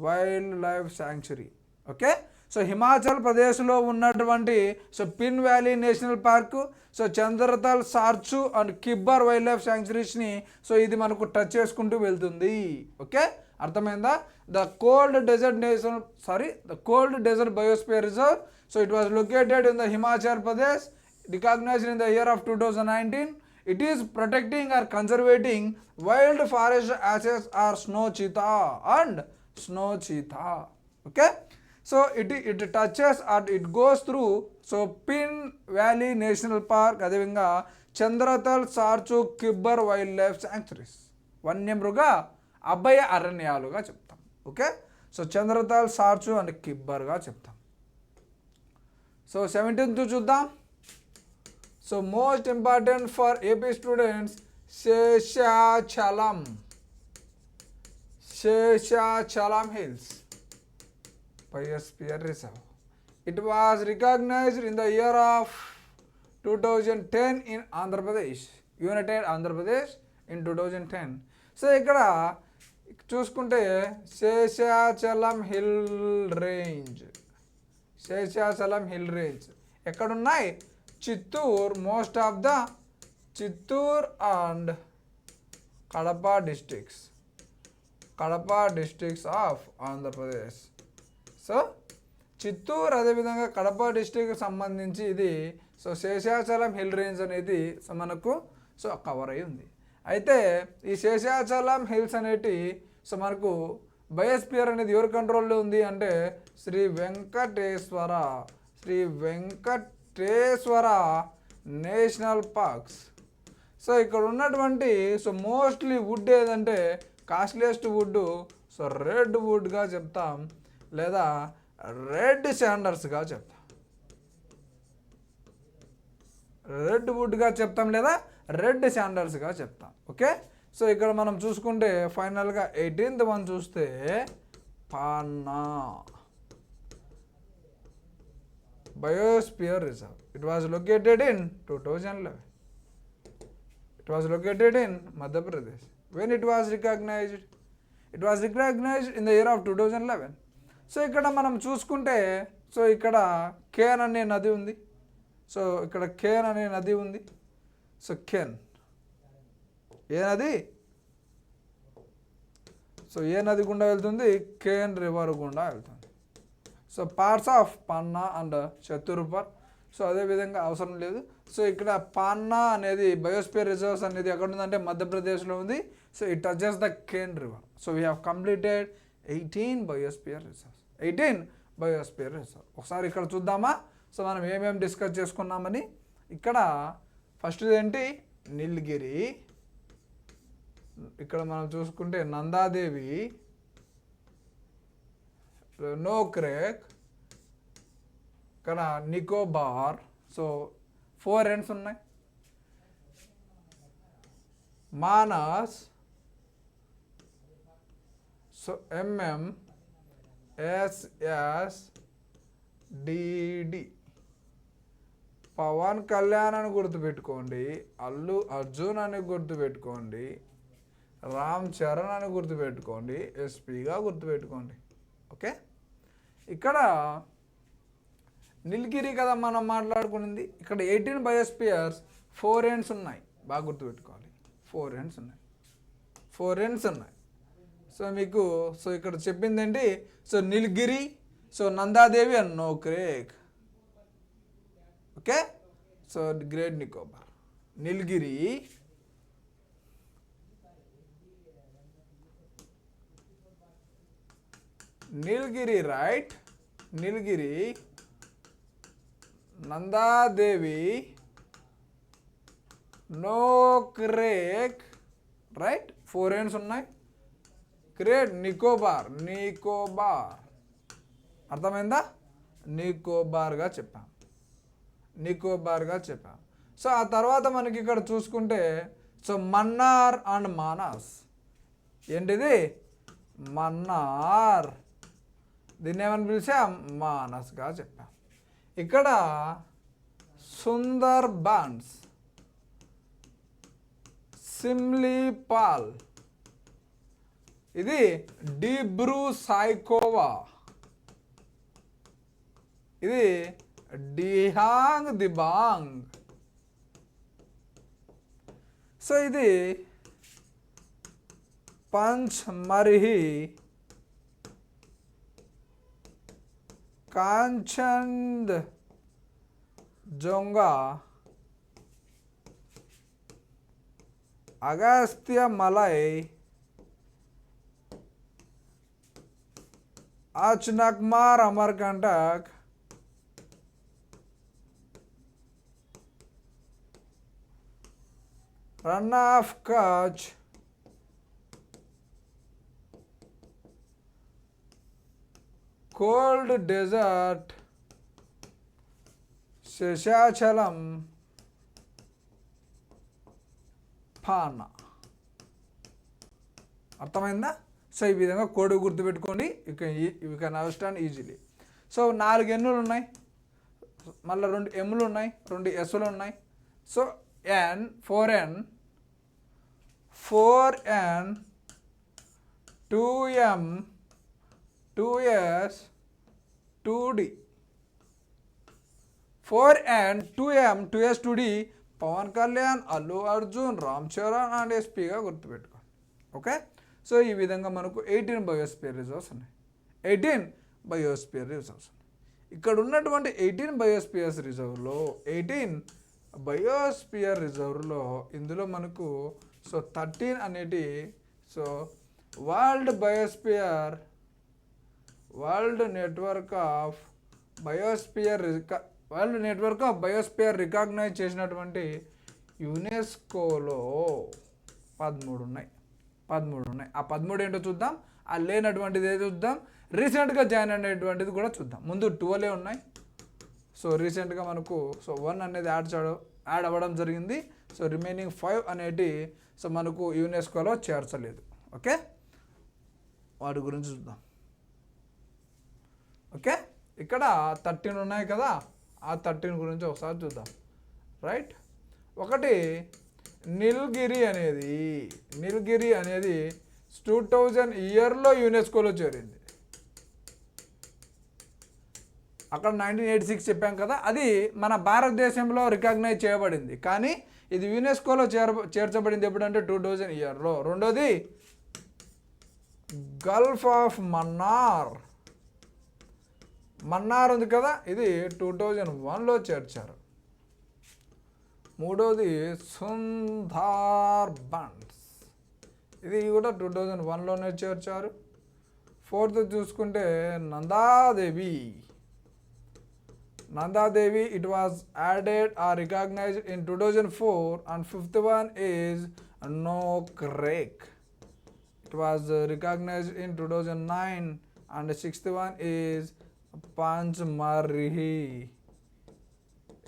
wildlife sanctuary. Okay, so Himachal ప్రదేశ్లో ఉన్నటువంటి Pin Valley National Park, Chandratal, Sarchu and Kibber wildlife శాంక్చురీస్ని ఇది మనకు టచ్ చేసుకుంటూ వెళ్తుంది. ఓకే, అర్థమైందా? The cold desert biosphere reserve, it was located in the Himachal Pradesh, recognised in the year of 2019. It is protecting or conservating wild forest assets or snow cheetah. Okay, so it touches or it goes through Pin Valley National Park, అదేవిధంగా చంద్రతల్, సార్చు, కిబ్బర్ వైల్డ్ లైఫ్ శాంక్చురీస్, వన్యమృగ అభయ అరణ్యాలుగా చెప్తాం. ఓకే, చంద్రతల్, సార్చు అండ్ కిబ్బర్గా చెప్తాం. 17th చూద్దాం. Most important for AP students, Seshachalam Hills Biosphere Reserve. It was recognized in the year of 2010 in Andhra Pradesh, United Andhra Pradesh in 2010. So ఇక్కడ చూసుకుంటే శేషాచలం హిల్ రేంజ్ ఎక్కడున్నాయి? Chittoor, most of the Chittoor and Kadapa districts of Andhra Pradesh. Chittoor అదేవిధంగా కడప డిస్ట్రిక్ట్కి సంబంధించి ఇది శేషాచలం హిల్ రేంజ్ అనేది మనకు కవర్ అయి ఉంది. అయితే ఈ శేషాచలం హిల్స్ అనేటి మనకు బయోస్పియర్ అనేది ఎవరి కంట్రోల్లో ఉంది అంటే శ్రీ వెంకటేశ్వర నేషనల్ పార్క్స్. ఇక్కడ ఉన్నటువంటి మోస్ట్లీ వుడ్ ఏదంటే కాస్ట్లీయెస్ట్ వుడ్ రెడ్ వుడ్గా చెప్తాం, లేదా రెడ్ శాండర్స్గా చెప్తాం. ఓకే, ఇక్కడ మనం చూసుకుంటే ఫైనల్గా 18th వన్ చూస్తే పన్నా Biosphere Reserve. It was located in 2011. It was located in Madhya Pradesh. When it was recognized? It was recognized in the year of 2011. ఇక్కడ మనం చూసుకుంటే ఇక్కడ కేన్ అనే నది ఉంది. కేన్ ఏ నది? ఏ నది గుండా వెళ్తుంది? కేన్ రివర్ గుండా వెళ్తుంది. Parts of Panna and Chhatarpur. అదేవిధంగా అవసరం లేదు. ఇక్కడ పన్నా అనేది బయోస్పియర్ రిజర్వ్స్ అనేది ఎక్కడ ఉందంటే మధ్యప్రదేశ్లో ఉంది. It touches the Ken river. We have completed 18 biosphere reserve. ఒకసారి ఇక్కడ చూద్దామా మనం ఏమేమి డిస్కస్ చేసుకున్నామని. ఇక్కడ ఫస్ట్ ఏంటి? నీలగిరి. ఇక్కడ మనం చూసుకుంటే నందాదేవి, నోక్రేక్, ఇక్కడ నికోబార్. 4 ఎండ్స్ ఉన్నాయి. మానస్, MMSSDD. పవన్ కళ్యాణ్ అని గుర్తుపెట్టుకోండి, అల్లు అర్జున్ అని గుర్తుపెట్టుకోండి, రామ్ చరణ్ అని గుర్తుపెట్టుకోండి, ఎస్పీగా గుర్తుపెట్టుకోండి. ఓకే, ఇక్కడ నీలగిరి కదా మనం మాట్లాడుకున్నది. ఇక్కడ 18 బయోస్పియర్స్, 4 ఎండ్స్ ఉన్నాయి. బాగా గుర్తుపెట్టుకోవాలి, 4 ఎండ్స్ ఉన్నాయి. మీకు ఇక్కడ చెప్పింది ఏంటి? Nilgiri, Nanda Devi and Nokrek. Okay, great Nicobar, Nilgiri, right? Nilgiri, Nanda Devi, Nokrek, right, 4 ends ఉన్నాయి. గ్రేట్, నికోబార్, అర్థమైందా? నికోబార్గా చెప్పాం. సో ఆ తర్వాత మనకి ఇక్కడ చూసుకుంటే సో మన్నార్ అండ్ మానస్. ఏంటిది? మన్నార్, దీన్ని ఏమని పిలిచాం? మానస్గా చెప్పాం. ఇక్కడ సుందర్బన్స్, సిమ్లీపాల్, ఇది డిబ్రూ సాయికోవా, ఇది డిహాంగ్ దిబాంగ్. సో ఇది Pachmarhi, Kanchenjunga, Agasthyamalai, Achanakmar Amarkantak, Rann of Kutch, cold desert, Seshachalam, Panna. అర్థమైందా? సో ఈ విధంగా కోడ్ గుర్తుపెట్టుకోండి. You can understand easily. So 4 ఎన్నులు ఉన్నాయి, మళ్ళీ 2 ఎమ్లు ఉన్నాయి, 2 ఎస్లు ఉన్నాయి. సో N, 4n, 2m, 2s, 2d. 4n, 2m, 2s, 2d Pawan Kalyan, Allu Arjun, Ram Charan and ఎస్పీగా గుర్తుపెట్టుకోండి. ఓకే, సో ఈ విధంగా మనకు 18 బయోస్పియర్ రిజర్వ్స్ ఉన్నాయి. 18 బయోస్పియర్ రిజర్వ్స్ ఉన్నాయి. ఇక్కడ ఉన్నటువంటి 18 బయోస్పియర్స్ రిజర్వ్లో 18 బయోస్పియర్ రిజర్వ్లో ఇందులో మనకు సో 13 అనేటి so world network of biosphere recognize చేసినటువంటి యునెస్కోలో 13 ఉన్నాయి. ఆ 13 ఏంటో చూద్దాం. ఆ లేనటువంటిది ఏదో చూద్దాం. రీసెంట్గా జాయిన్ అనేటువంటిది కూడా చూద్దాం. ముందు 12 ఉన్నాయి. సో రీసెంట్గా మనకు సో 1 అనేది యాడ్ అవ్వడం జరిగింది. సో రిమైనింగ్ 5 అనేటి సో మనకు యునెస్కోలో చేర్చలేదు. ఓకే, వాటి గురించి చూద్దాం. ఓకే, ఇక్కడ 13 ఉన్నాయి కదా, ఆ 13 గురించి ఒకసారి చూద్దాం. రైట్, ఒకటి నీలగిరి అనేది 2000 ఇయర్లో యునెస్కోలో చేరింది. అక్కడ 1986 చెప్పాం కదా, అది మన భారతదేశంలో రికగ్నైజ్ చేయబడింది. కానీ ఇది యునెస్కోలో చేర్చబడింది ఎప్పుడంటే 2000 ఇయర్లో. రెండోది గల్ఫ్ ఆఫ్ మన్నార్ ఉంది కదా, ఇది 2001లో చేర్చారు. మూడోది సుందర్బన్స్, ఇది కూడా 2001లోనే చేర్చారు. ఫోర్త్ చూసుకుంటే Nanda Devi, it was added or recognized in 2004, and fifth one is Nokrek. It was recognized in 2009, and the sixth one is Panchmarhi.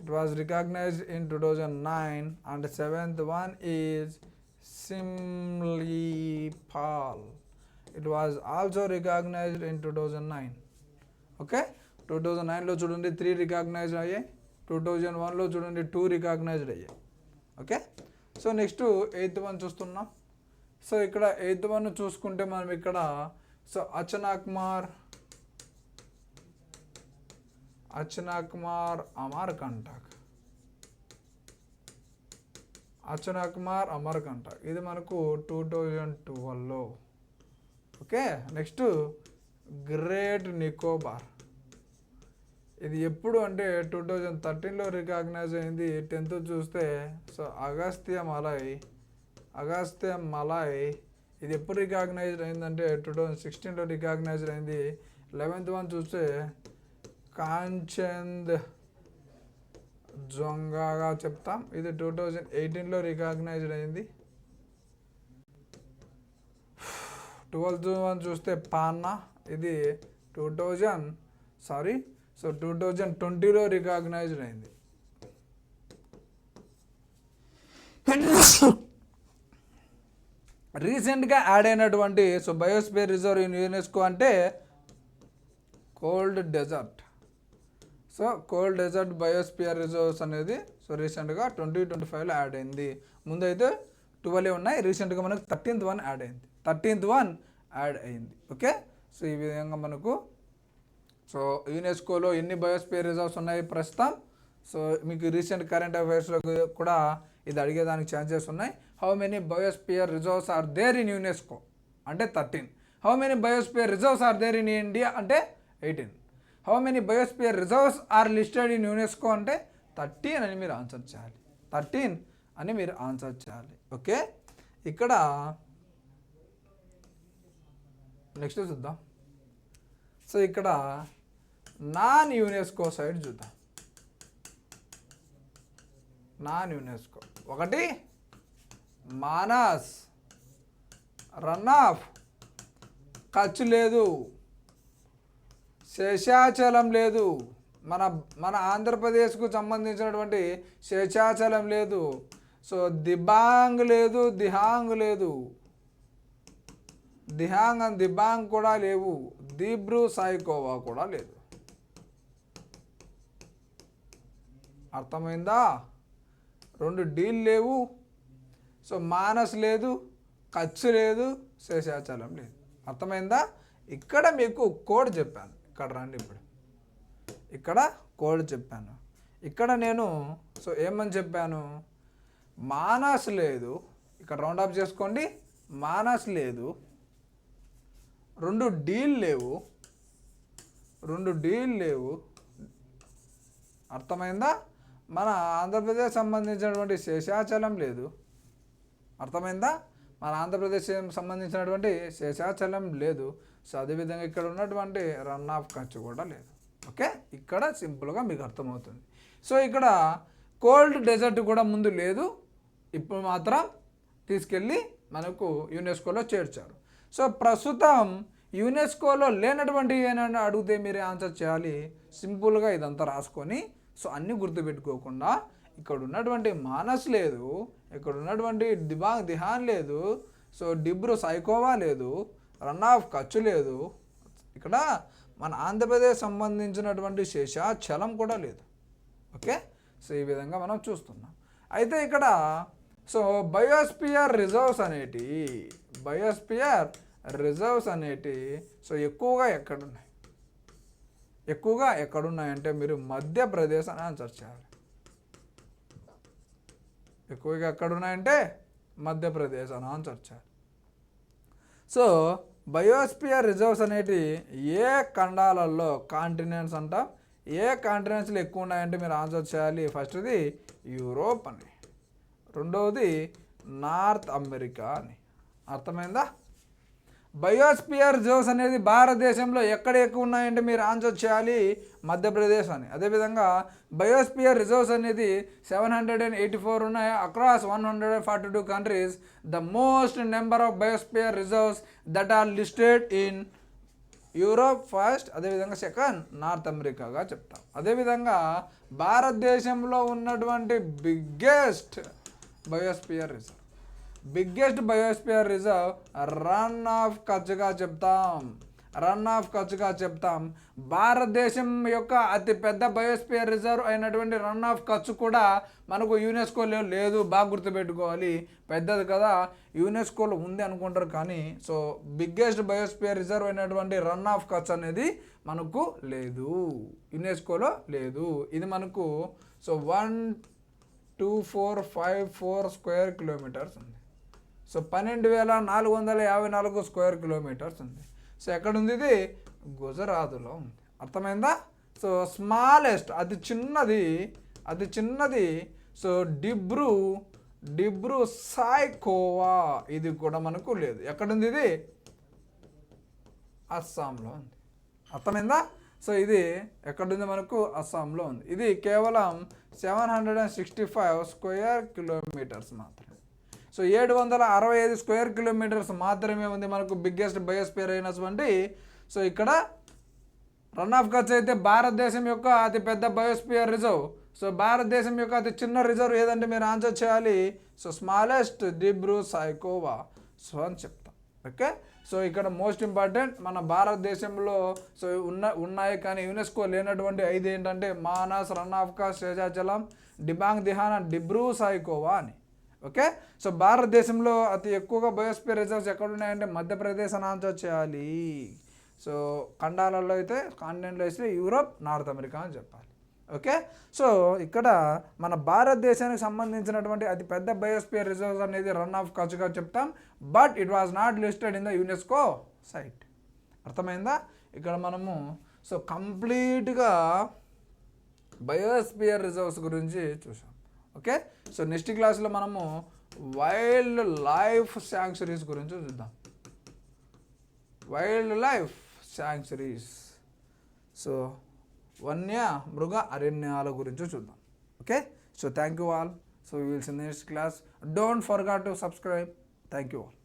It was recognized in 2009, and the seventh one is Simlipal. It was also recognized in 2009. Okay, 2009లో చూడండి 3 రికగ్నైజ్డ్ అయ్యాయి, 2001లో చూడండి 2 రికగ్నైజ్డ్ అయ్యాయి. Okay, so next 8th one చూస్తున్నాం. సో ఇక్కడ 8th వన్ చూసుకుంటే మనం ఇక్కడ సో అచనాక్మార్ అమర్కంటక్, ఇది మనకు 2012లో. ఓకే, నెక్స్ట్ గ్రేట్ నికోబార్, ఇది ఎప్పుడు అంటే 2013లో రికగ్నైజ్ అయింది. 10th చూస్తే సో అగస్త్య మలై, ఇది ఎప్పుడు రికగ్నైజ్డ్ అయిందంటే 2016లో రికగ్నైజ్డ్ అయింది. 11th వన్ చూస్తే కాంచంద్ జొంగాగా చెప్తాం. ఇది 2018లో రికగ్నైజ్డ్ అయింది. 12 చూస్తే పాన్నా, ఇది 2020లో రికగ్నైజ్డ్ అయింది. రీసెంట్గా యాడ్ అయినటువంటి బయోస్పియర్ రిజర్వ్ ఇన్ యునెస్కో అంటే cold desert. Cold desert biosphere reserves అనేది రీసెంట్గా 2025లో యాడ్ అయింది. ముందైతే 12 ఉన్నాయి, రీసెంట్గా మనకు 13th వన్ యాడ్ అయింది. 13th వన్ యాడ్ అయింది. ఓకే, ఈ విధంగా మనకు యునెస్కోలో ఎన్ని బయోస్పియర్ రిజర్వ్స్ ఉన్నాయి ప్రస్తుతం. మీకు రీసెంట్ కరెంట్ అఫైర్స్లో కూడా ఇది అడిగేదానికి ఛాన్సెస్ ఉన్నాయి. How many biosphere reserves are there in UNESCO అంటే 13. How many biosphere reserves are there in India అంటే 18. How many biosphere reserves are listed in UNESCO అంటే 13 అని మీరు ఆన్సర్ చేయాలి. 13 అని మీరు ఆన్సర్ చేయాలి. ఓకే, ఇక్కడ నెక్స్ట్ చూద్దాం. ఇక్కడ నాన్ యునెస్కో సైడ్ చూద్దాం. నాన్ యునెస్కో ఒకటి మానస్, రన్ ఆఫ్ కచ్ లేదు, శేషాచలం లేదు, మన ఆంధ్రప్రదేశ్కు సంబంధించినటువంటి శేషాచలం లేదు, దిబాంగ్ లేదు, దిహాంగ్ లేదు, దిబాంగ్ కూడా లేవు, దిబ్రూ సాయికోవా కూడా లేదు. అర్థమైందా? 2 డీల్ లేవు. మానస్ లేదు, కచ్ లేదు, శేషాచలం లేదు. అర్థమైందా? ఇక్కడ మీకు కోడ్ చెప్పాను. ఇక్కడ రండి, ఇక్కడ కోడ్ చెప్పాను. ఇక్కడ నేను ఏమని చెప్పాను? మానస్ లేదు, ఇక్కడ రౌండ్ ఆఫ్ చేసుకోండి. మానస్ లేదు, 2 డీల్ లేవు. అర్థమైందా? మన ఆంధ్రప్రదేశ్ సంబంధించినటువంటి శేషాచలం లేదు. అర్థమైందా? మన ఆంధ్రప్రదేశ్ సంబంధించినటువంటి శేషాచలం లేదు. అదేవిధంగా ఇక్కడ ఉన్నటువంటి రన్ ఆఫ్ ఖర్చు కూడా లేదు. ఓకే, ఇక్కడ సింపుల్గా మీకు అర్థమవుతుంది. ఇక్కడ కోల్డ్ డెజర్ట్ కూడా ముందు లేదు, ఇప్పుడు మాత్రం తీసుకెళ్ళి మనకు యునెస్కోలో చేర్చారు. ప్రస్తుతం యునెస్కోలో లేనటువంటి ఏమైనా అడిగితే మీరు ఆన్సర్ చేయాలి. సింపుల్గా ఇదంతా రాసుకొని అన్నీ గుర్తుపెట్టుకోకుండా ఇక్కడ ఉన్నటువంటి మానస్ లేదు, ఇక్కడ ఉన్నటువంటి దిహాన్ లేదు, డిబ్రూ సాయికోవా లేదు, రన్ ఆఫ్ ఖర్చు లేదు, ఇక్కడ మన ఆంధ్రప్రదేశ్ సంబంధించినటువంటి శేషాచలం కూడా లేదు. ఓకే, ఈ విధంగా మనం చూస్తున్నాం. అయితే ఇక్కడ బయోస్పియర్ రిజర్వ్స్ అనేటి ఎక్కువగా ఎక్కడున్నాయంటే మీరు మధ్యప్రదేశ్ అని ఆన్సర్ చేయాలి. ఎక్కువగా ఎక్కడున్నాయంటే మధ్యప్రదేశ్ అని ఆన్సర్ చేయాలి. బయోస్పియర్ రిజర్వ్స్ అనేటి ఏ ఖండాలలో, కాంటినెంట్స్ అంటాం, ఏ కాంటినెంట్స్లో ఎక్కువ ఉన్నాయంటే మీరు ఆన్సర్ చేయాలి. ఫస్ట్ది యూరోప్ అని, రెండవది నార్త్ అమెరికా అని. అర్థమైందా? బయోస్పియర్ రిజర్వ్స్ అనేది భారతదేశంలో ఎక్కడ ఎక్కువ ఉన్నాయంటే మీరు ఆన్సర్ చేయాలి మధ్యప్రదేశ్ అని. అదేవిధంగా బయోస్పియర్ రిజర్వ్స్ అనేది 784 ఉన్నాయి across 142 countries. The most number of biosphere reserves that are listed in Europe first, అదేవిధంగా సెకండ్ నార్త్ అమెరికాగా చెప్తాం. అదేవిధంగా భారతదేశంలో ఉన్నటువంటి biggest biosphere reserve Rann of కచ్గా చెప్తాం. భారతదేశం యొక్క అతి పెద్ద బయోస్పియర్ రిజర్వ్ అయినటువంటి రన్ ఆఫ్ కచ్ కూడా మనకు యునెస్కోలో లేదు. బాగా గుర్తుపెట్టుకోవాలి, పెద్దది కదా, యునెస్కోలో ఉంది అనుకుంటారు కానీ బిగ్గెస్ట్ బయోస్పియర్ రిజర్వ్ అయినటువంటి రన్ ఆఫ్ కచ్ అనేది మనకు లేదు, యునెస్కోలో లేదు. ఇది మనకు 12454 స్క్వేర్ కిలోమీటర్స్ ఉంది. 12,454 స్క్వేర్ కిలోమీటర్స్ ఉంది. ఎక్కడుంది? ఇది గుజరాత్లో ఉంది. అర్థమైందా? స్మాలెస్ట్, అతి చిన్నది డిబ్రూ సాయికోవా, ఇది కూడా మనకు లేదు. ఎక్కడుంది? ఇది అస్సాంలో ఉంది. అర్థమైందా? సో ఇది ఎక్కడుంది మనకు అస్సాంలో ఉంది. ఇది కేవలం 765 స్క్వేర్ కిలోమీటర్స్ మాత్రమే. సో 765 స్క్వేర్ కిలోమీటర్స్ మాత్రమే ఉంది మనకు బిగ్గెస్ట్ బయోస్పియర్ అయినటువంటి. సో ఇక్కడ రన్ ఆఫ్ కచ్ అయితే భారతదేశం యొక్క అతి పెద్ద బయోస్పియర్ రిజర్వ్. సో భారతదేశం యొక్క అతి చిన్న రిజర్వ్ ఏదంటే మీరు ఆన్సర్ చేయాలి. So smallest Dibru Saikhowa so అని చెప్తాం. ఓకే, సో ఇక్కడ మోస్ట్ ఇంపార్టెంట్ మన భారతదేశంలో సో ఉన్నాయి కానీ యునెస్కో లేనటువంటి 5 ఏంటంటే మానస్, రన్ ఆఫ్ కచ్, శేషాచలం, డిబాంగ్ దిహానా, డిబ్రూ సైఖోవా అని. ఓకే, సో భారతదేశంలో అతి ఎక్కువగా బయోస్పియర్ రిజర్వ్స్ ఎక్కడ ఉన్నాయంటే మధ్యప్రదేశ్ అని ఆన్సర్ చేయాలి. సో ఖండాలలో అయితే కాంటినెంట్లో అయితే యూరోప్, నార్త్ అమెరికా అని చెప్పాలి. ఓకే, సో ఇక్కడ మన భారతదేశానికి సంబంధించినటువంటి అతి పెద్ద బయోస్పియర్ రిజర్వ్స్ అనేది రన్ ఆఫ్ కచ్గా చెప్తాం. But it was not listed in the UNESCO site. అర్థమైందా? ఇక్కడ మనము సో కంప్లీట్గా బయోస్పియర్ రిజర్వ్స్ గురించి చూసాం. ఓకే, సో నెక్స్ట్ క్లాస్లో మనము వైల్డ్ లైఫ్ శాంక్చురీస్ గురించి చూద్దాం. వైల్డ్ లైఫ్ శాంక్చురీస్, సో వన్య మృగ అరణ్యాల గురించి చూద్దాం. Okay, so thank you all. So we will see next class. Don't forget to subscribe. Thank you all.